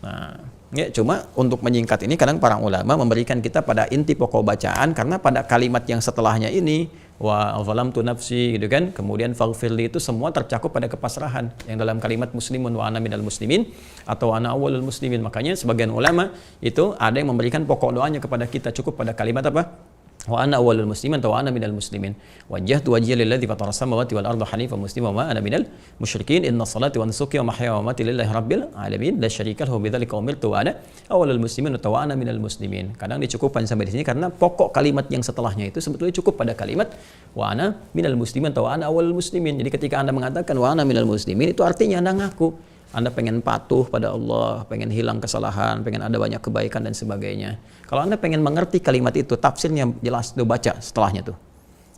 Nah, ya, cuma untuk menyingkat ini kadang para ulama memberikan kita pada inti pokok bacaan, karena pada kalimat yang setelahnya ini wa zalamtu nafsi gitu kan, kemudian faghfirli, itu semua tercakup pada kepasrahan yang dalam kalimat muslimun wa ana minal muslimin atau ana awwalul muslimin. Makanya sebagian ulama itu ada yang memberikan pokok doanya kepada kita cukup pada kalimat apa? Wa ana awwalul muslimin wa ana minal muslimin. Wajjahtu wajhiya lilladzi fatara samawati wal arda hanifan musliman wa ana minal musyrikin. Inna salati wa nusuki wa mahyaya wa mamati lillahi rabbil alamin la syarika lahu bidzalika umirtu wa ana awwalul muslimin wa ana minal muslimin. Kadang dicukupkan sampai di sini karena pokok kalimat yang setelahnya itu sebetulnya cukup pada kalimat wa ana minal muslimin wa ana awwalul muslimin. Jadi ketika Anda mengatakan wa ana minal muslimin, itu artinya Anda ngaku Anda pengen patuh pada Allah, pengen hilang kesalahan, pengen ada banyak kebaikan dan sebagainya. Kalau Anda pengen mengerti kalimat itu, tafsirnya jelas, tuh baca setelahnya tuh.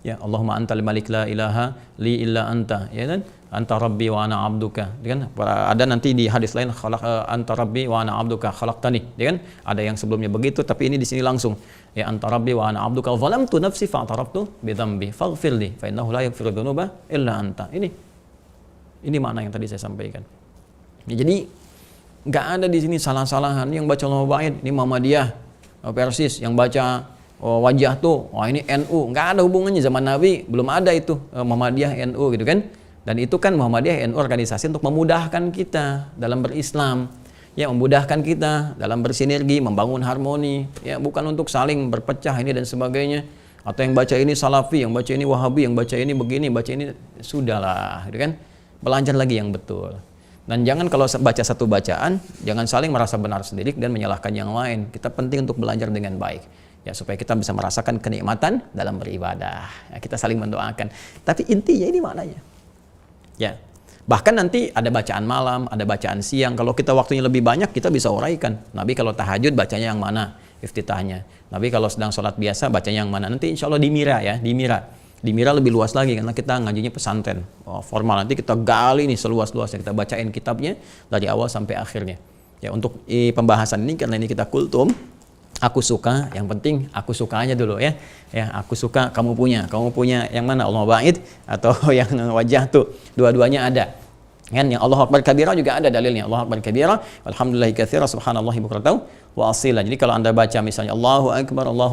Ya, Allahumma antal malik la ilaha li illa anta, ya kan? Anta rabbi wa ana abduka, ya kan? Ada nanti di hadis lain anta rabbi wa ana abduka khalaqtani, ya kan? Ada yang sebelumnya begitu, tapi ini di sini langsung. Ya, anta rabbi wa ana abduka zalamtu nafsi fa'taraftu bi dzambi faghfirli fa innahu la yaghfiru dzunuba illa anta. Ini makna yang tadi saya sampaikan. Ya, jadi nggak ada di sini salah-salahan. Yang baca Al-Mubaid ini Muhammadiyah, Persis, yang baca Wajah tuh, ini NU. Nggak ada hubungannya, zaman Nabi belum ada itu Muhammadiyah NU gitu kan. Dan itu kan Muhammadiyah NU organisasi untuk memudahkan kita dalam berislam, ya, memudahkan kita dalam bersinergi, membangun harmoni, ya, bukan untuk saling berpecah ini dan sebagainya. Atau yang baca ini Salafi, yang baca ini Wahabi, yang baca ini begini, baca ini, sudahlah gitu kan. Belajar lagi yang betul. Dan jangan kalau baca satu bacaan, jangan saling merasa benar sendiri dan menyalahkan yang lain. Kita penting untuk belajar dengan baik, ya, supaya kita bisa merasakan kenikmatan dalam beribadah. Ya, kita saling mendoakan. Tapi intinya ini maknanya. Ya, bahkan nanti ada bacaan malam, ada bacaan siang. Kalau kita waktunya lebih banyak, kita bisa uraikan. Nabi kalau tahajud bacanya yang mana? Iftitahnya. Nabi kalau sedang sholat biasa bacanya yang mana? Nanti insya Allah dimira ya, dimira. Dimira lebih luas lagi karena kita ngajinya pesantren formal. Nanti kita gali nih seluas-luasnya, kita bacain kitabnya dari awal sampai akhirnya. Ya, untuk pembahasan ini karena ini kita kultum, aku suka, yang penting aku suka aja dulu ya. Ya, aku suka, kamu punya yang mana? Al-Mubaid atau yang Wajah tuh, dua-duanya ada. Kan yang Allahu Akbar kabira juga ada dalilnya. Allahu Akbar kabira, alhamdulillahi katsira, subhanallahi bukratan wa asila. Jadi kalau Anda baca misalnya Allahu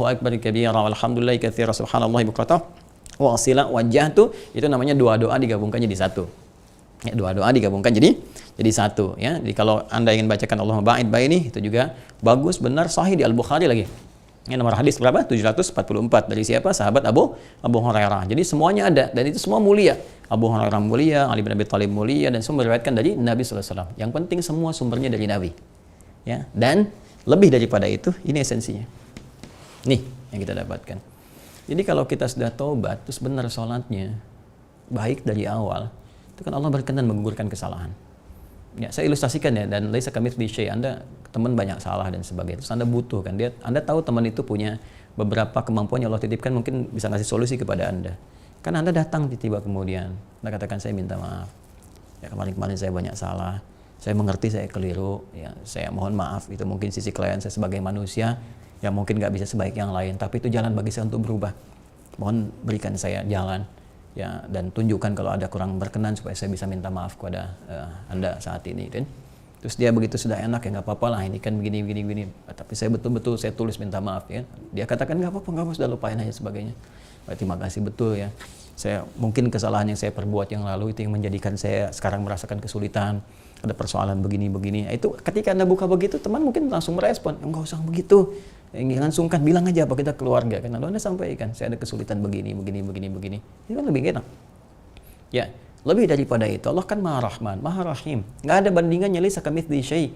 Akbar kabira, alhamdulillahi katsira, subhanallahi bukratan wa asila, Wajah tuh, itu namanya dua doa digabungkannya di satu. Ya, doa-doa digabungkan jadi satu ya. Jadi kalau Anda ingin bacakan Allahumma ba'id baini, itu juga bagus, benar, sahih di Al-Bukhari lagi. Ini nomor hadis berapa? 744 dari siapa? Sahabat Abu Hurairah. Jadi semuanya ada dan itu semua mulia. Abu Hurairah mulia, Ali bin Abi Thalib mulia, dan semua diriwayatkan dari Nabi sallallahu alaihi wasallam. Yang penting semua sumbernya dari Nabi. Ya, dan lebih daripada itu, ini esensinya. Nih yang kita dapatkan. Jadi kalau kita sudah taubat, terus benar sholatnya, baik dari awal, itu kan Allah berkenan menggugurkan kesalahan. Ya, saya ilustrasikan ya, dan laisa kamitslihi syai', Anda teman banyak salah dan sebagainya. Terus Anda butuh kan, Anda tahu teman itu punya beberapa kemampuan yang Allah titipkan, mungkin bisa ngasih solusi kepada Anda. Kan Anda datang tiba-tiba kemudian, Anda katakan saya minta maaf. Ya kemarin saya banyak salah. Saya mengerti saya keliru, ya saya mohon maaf, itu mungkin sisi klien saya sebagai manusia yang mungkin nggak bisa sebaik yang lain, tapi itu jalan bagi saya untuk berubah. Mohon berikan saya jalan. Ya, dan tunjukkan kalau ada kurang berkenan supaya saya bisa minta maaf kepada Anda saat ini kan. Terus dia begitu sudah enak, ya nggak apa-apa lah, ini kan begini, tapi saya betul-betul saya tulis minta maaf ya. Dia katakan nggak apa-apa, sudah lupain aja sebagainya. Terima kasih betul ya. Saya mungkin kesalahan yang saya perbuat yang lalu itu yang menjadikan saya sekarang merasakan kesulitan, ada persoalan begini. Itu ketika Anda buka begitu, teman mungkin langsung merespon, enggak usah begitu. Jangan sungkan, bilang aja apa kita keluarga kan. Lalu Anda sampaikan, saya ada kesulitan begini. Ini kan lebih enak. Ya, lebih daripada itu, Allah kan Maha Rahman, Maha Rahim. Enggak ada bandingannya, laisa kamitslihi syai'.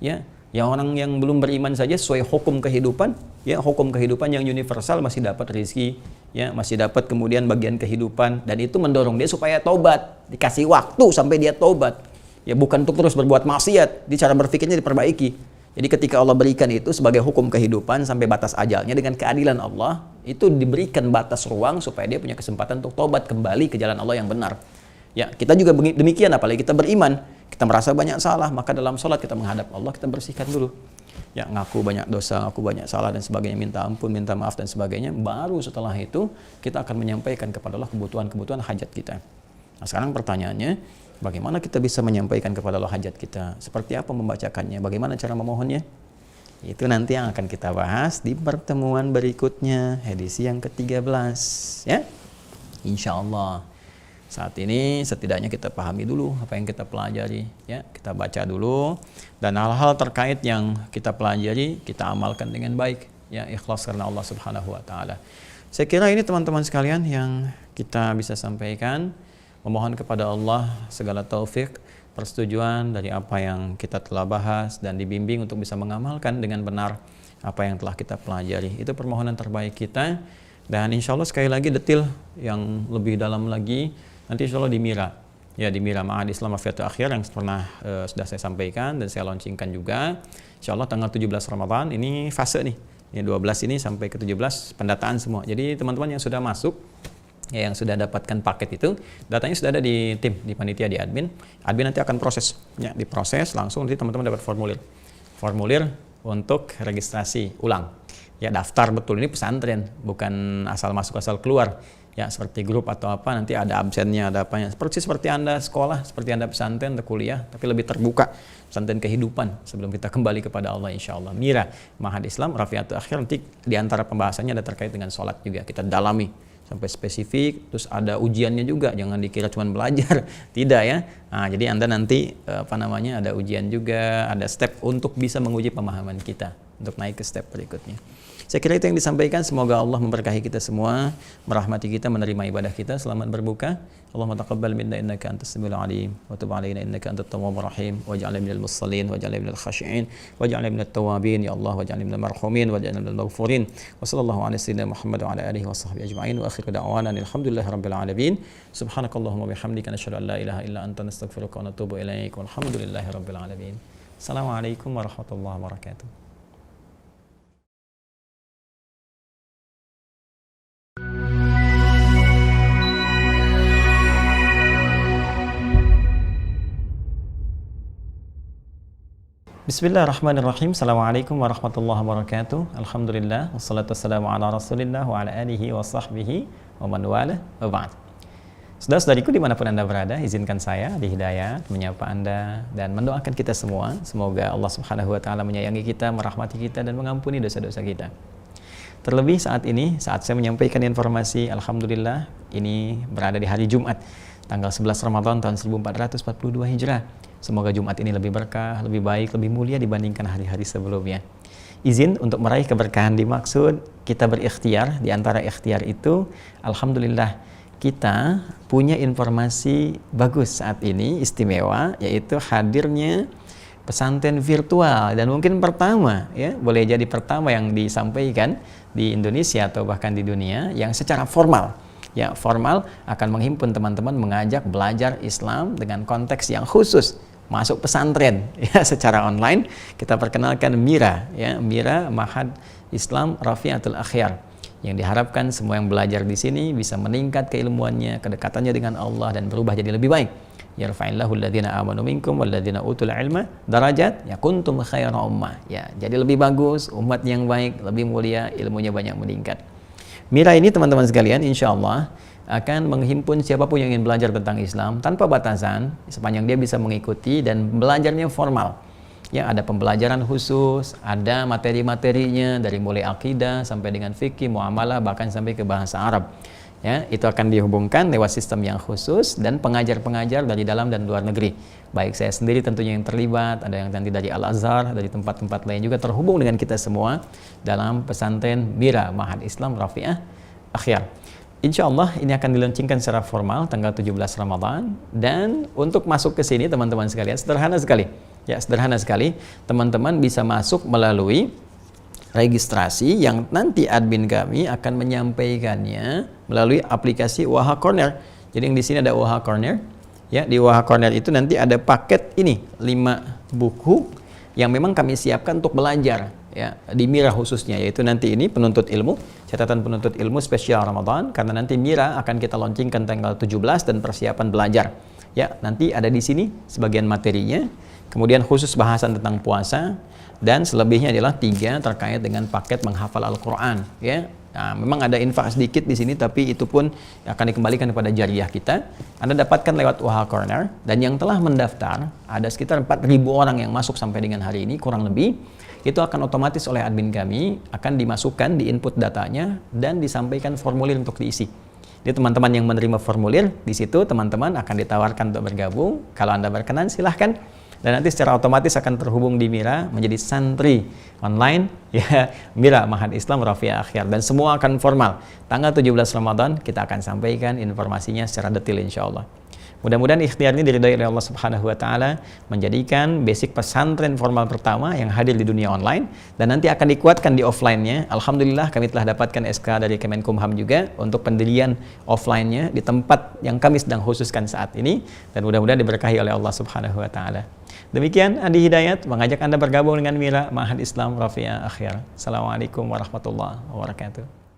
Ya, yang orang yang belum beriman saja sesuai hukum kehidupan, ya hukum kehidupan yang universal masih dapat rezeki, ya masih dapat kemudian bagian kehidupan, dan itu mendorong dia supaya taubat, dikasih waktu sampai dia taubat. Ya bukan untuk terus berbuat maksiat, di cara berpikirnya diperbaiki. Jadi ketika Allah berikan itu sebagai hukum kehidupan sampai batas ajalnya, dengan keadilan Allah, itu diberikan batas ruang supaya dia punya kesempatan untuk taubat kembali ke jalan Allah yang benar. Ya, kita juga demikian, apalagi kita beriman, kita merasa banyak salah, maka dalam sholat kita menghadap Allah, kita bersihkan dulu. Ya, ngaku banyak dosa, ngaku banyak salah dan sebagainya, minta ampun, minta maaf dan sebagainya. Baru setelah itu kita akan menyampaikan kepada Allah kebutuhan hajat kita. Nah, sekarang pertanyaannya, bagaimana kita bisa menyampaikan kepada Allah hajat kita? Seperti apa membacakannya? Bagaimana cara memohonnya? Itu nanti yang akan kita bahas di pertemuan berikutnya, edisi yang ke-13 ya. Insya Allah. Saat ini setidaknya kita pahami dulu apa yang kita pelajari ya. Kita baca dulu, dan hal-hal terkait yang kita pelajari kita amalkan dengan baik ya, ikhlas karena Allah Subhanahu wa taala. Saya kira ini teman-teman sekalian yang kita bisa sampaikan. Memohon kepada Allah segala taufik, persetujuan dari apa yang kita telah bahas, dan dibimbing untuk bisa mengamalkan dengan benar apa yang telah kita pelajari. Itu permohonan terbaik kita, dan insya Allah sekali lagi detil yang lebih dalam lagi nanti insya Allah di Mira ya, di Mira Ma'had Islam Afiatul Akhir yang pernah sudah saya sampaikan dan saya launchingkan juga. Insya Allah tanggal 17 Ramadan ini fase nih, ya 12 ini sampai ke 17 pendataan semua. Jadi teman-teman yang sudah masuk, ya, yang sudah dapatkan paket itu, datanya sudah ada di tim, di panitia, di admin nanti akan proses, ya diproses langsung, nanti teman-teman dapat formulir untuk registrasi ulang, ya daftar betul. Ini pesantren, bukan asal masuk asal keluar, ya seperti grup atau apa, nanti ada absennya, ada apanya, seperti Anda sekolah, seperti Anda pesantren atau kuliah, tapi lebih terbuka, pesantren kehidupan sebelum kita kembali kepada Allah insya Allah. Mira Ma'had Islam Rafiatul Akhir, nanti diantara pembahasannya ada terkait dengan sholat juga, kita dalami sampai spesifik, terus ada ujiannya juga, jangan dikira cuma belajar, tidak ya. Nah, jadi Anda nanti ada ujian juga, ada step untuk bisa menguji pemahaman kita untuk naik ke step berikutnya. Saya kira itu yang disampaikan. Semoga Allah memberkahi kita semua, merahmati kita, menerima ibadah kita. Selamat berbuka. Allahumma taqabbal minna innaka antas samiul alim wa tub alaina innaka antat tawwabur rahim waj'alna minal musallin waj'alna minal khashi'in waj'alna minat tawwabin ya Allah waj'alna minal marhumin waj'alna minal maghfurin wa sallallahu ala sayyidina Muhammad wa ala alihi wa sahbihi ajma'in wa akhiru da'wana alhamdulillahi rabbil alamin. Subhanakallahumma bihamdika nashhadu an la ilaha illa anta nastaghfiruka wa natubu ilaik walhamdulillahi rabbil alamin. Assalamualaikum warahmatullahi wabarakatuh. Bismillahirrahmanirrahim. Assalamualaikum warahmatullahi wabarakatuh. Alhamdulillah, wassalatu wassalamu ala rasulillah wa ala alihi wa sahbihi wa man wala wa ba'd. Saudara-saudariku dimanapun Anda berada, izinkan saya di Hidayat menyapa Anda dan mendoakan kita semua. Semoga Allah Subhanahu wa ta'ala menyayangi kita, merahmati kita, dan mengampuni dosa-dosa kita. Terlebih saat ini, saat saya menyampaikan informasi, Alhamdulillah, ini berada di hari Jumat. tanggal 11 Ramadan tahun 1442 Hijrah. Semoga Jumat ini lebih berkah, lebih baik, lebih mulia dibandingkan hari-hari sebelumnya. Izin untuk meraih keberkahan dimaksud, kita berikhtiar. Di antara ikhtiar itu, alhamdulillah kita punya informasi bagus saat ini, istimewa, yaitu hadirnya pesantren virtual, dan mungkin pertama, ya, boleh jadi pertama yang disampaikan di Indonesia atau bahkan di dunia yang secara formal, ya, formal akan menghimpun teman-teman mengajak belajar Islam dengan konteks yang khusus, masuk pesantren, ya, secara online. Kita perkenalkan MIRA, ya, MIRA Ma'had Islam Rafi'atul Akhyar, yang diharapkan semua yang belajar di sini bisa meningkat keilmuannya, kedekatannya dengan Allah, dan berubah jadi lebih baik. Yarfa'illahu alladhina amanu minkum walladhina utul ilma darajat ya kuntum khaira ummah. Ya, jadi lebih bagus, umat yang baik, lebih mulia, ilmunya banyak meningkat. MIRA ini teman-teman sekalian, insya Allah akan menghimpun siapapun yang ingin belajar tentang Islam tanpa batasan, sepanjang dia bisa mengikuti dan belajarnya formal. Ya, ada pembelajaran khusus, ada materi-materinya dari mulai akidah sampai dengan fikih, muamalah, bahkan sampai ke bahasa Arab. Ya, itu akan dihubungkan lewat sistem yang khusus dan pengajar-pengajar dari dalam dan luar negeri. Baik saya sendiri tentunya yang terlibat, ada yang nanti dari Al-Azhar, dari tempat-tempat lain juga terhubung dengan kita semua dalam pesantren MIRA Ma'had Islam Rafi'ah Akhyar. Insya Allah ini akan diluncurkan secara formal tanggal 17 Ramadan, dan untuk masuk ke sini teman-teman sekalian sederhana sekali. Ya, sederhana sekali. Teman-teman bisa masuk melalui registrasi yang nanti admin kami akan menyampaikannya melalui aplikasi Waha Corner. Jadi yang di sini ada Waha Corner. Ya, di Waha Corner itu nanti ada paket ini 5 buku yang memang kami siapkan untuk belajar, ya, di MIRA khususnya, yaitu nanti ini penuntut ilmu, catatan penuntut ilmu spesial Ramadan, karena nanti MIRA akan kita launchingkan tanggal 17 dan persiapan belajar. Ya, nanti ada di sini sebagian materinya. Kemudian khusus bahasan tentang puasa, dan selebihnya adalah 3 terkait dengan paket menghafal Al-Quran. Ya, nah, memang ada infak sedikit di sini, tapi itu pun akan dikembalikan kepada jariah kita. Anda dapatkan lewat Waha Corner, dan yang telah mendaftar ada sekitar 4.000 orang yang masuk sampai dengan hari ini kurang lebih. Itu akan otomatis oleh admin kami akan dimasukkan di input datanya dan disampaikan formulir untuk diisi. Jadi teman-teman yang menerima formulir di situ, teman-teman akan ditawarkan untuk bergabung. Kalau Anda berkenan silahkan. Dan nanti secara otomatis akan terhubung di MIRA menjadi santri online, ya, MIRA Ma'had Islam Rafi'ah Akhyar, dan semua akan formal. Tanggal 17 Ramadan kita akan sampaikan informasinya secara detail insya Allah. Mudah-mudahan ikhtiar ini diridhai oleh Allah Subhanahu wa taala, menjadikan basic pesantren formal pertama yang hadir di dunia online, dan nanti akan dikuatkan di offline-nya. Alhamdulillah kami telah dapatkan SK dari Kemenkumham juga untuk pendirian offline-nya di tempat yang kami sedang khususkan saat ini, dan mudah-mudahan diberkahi oleh Allah Subhanahu wa taala. Demikian Andi Hidayat mengajak Anda bergabung dengan MIRA Ma'had Islam Rafi'ah Akhyar. Assalamualaikum warahmatullahi wabarakatuh.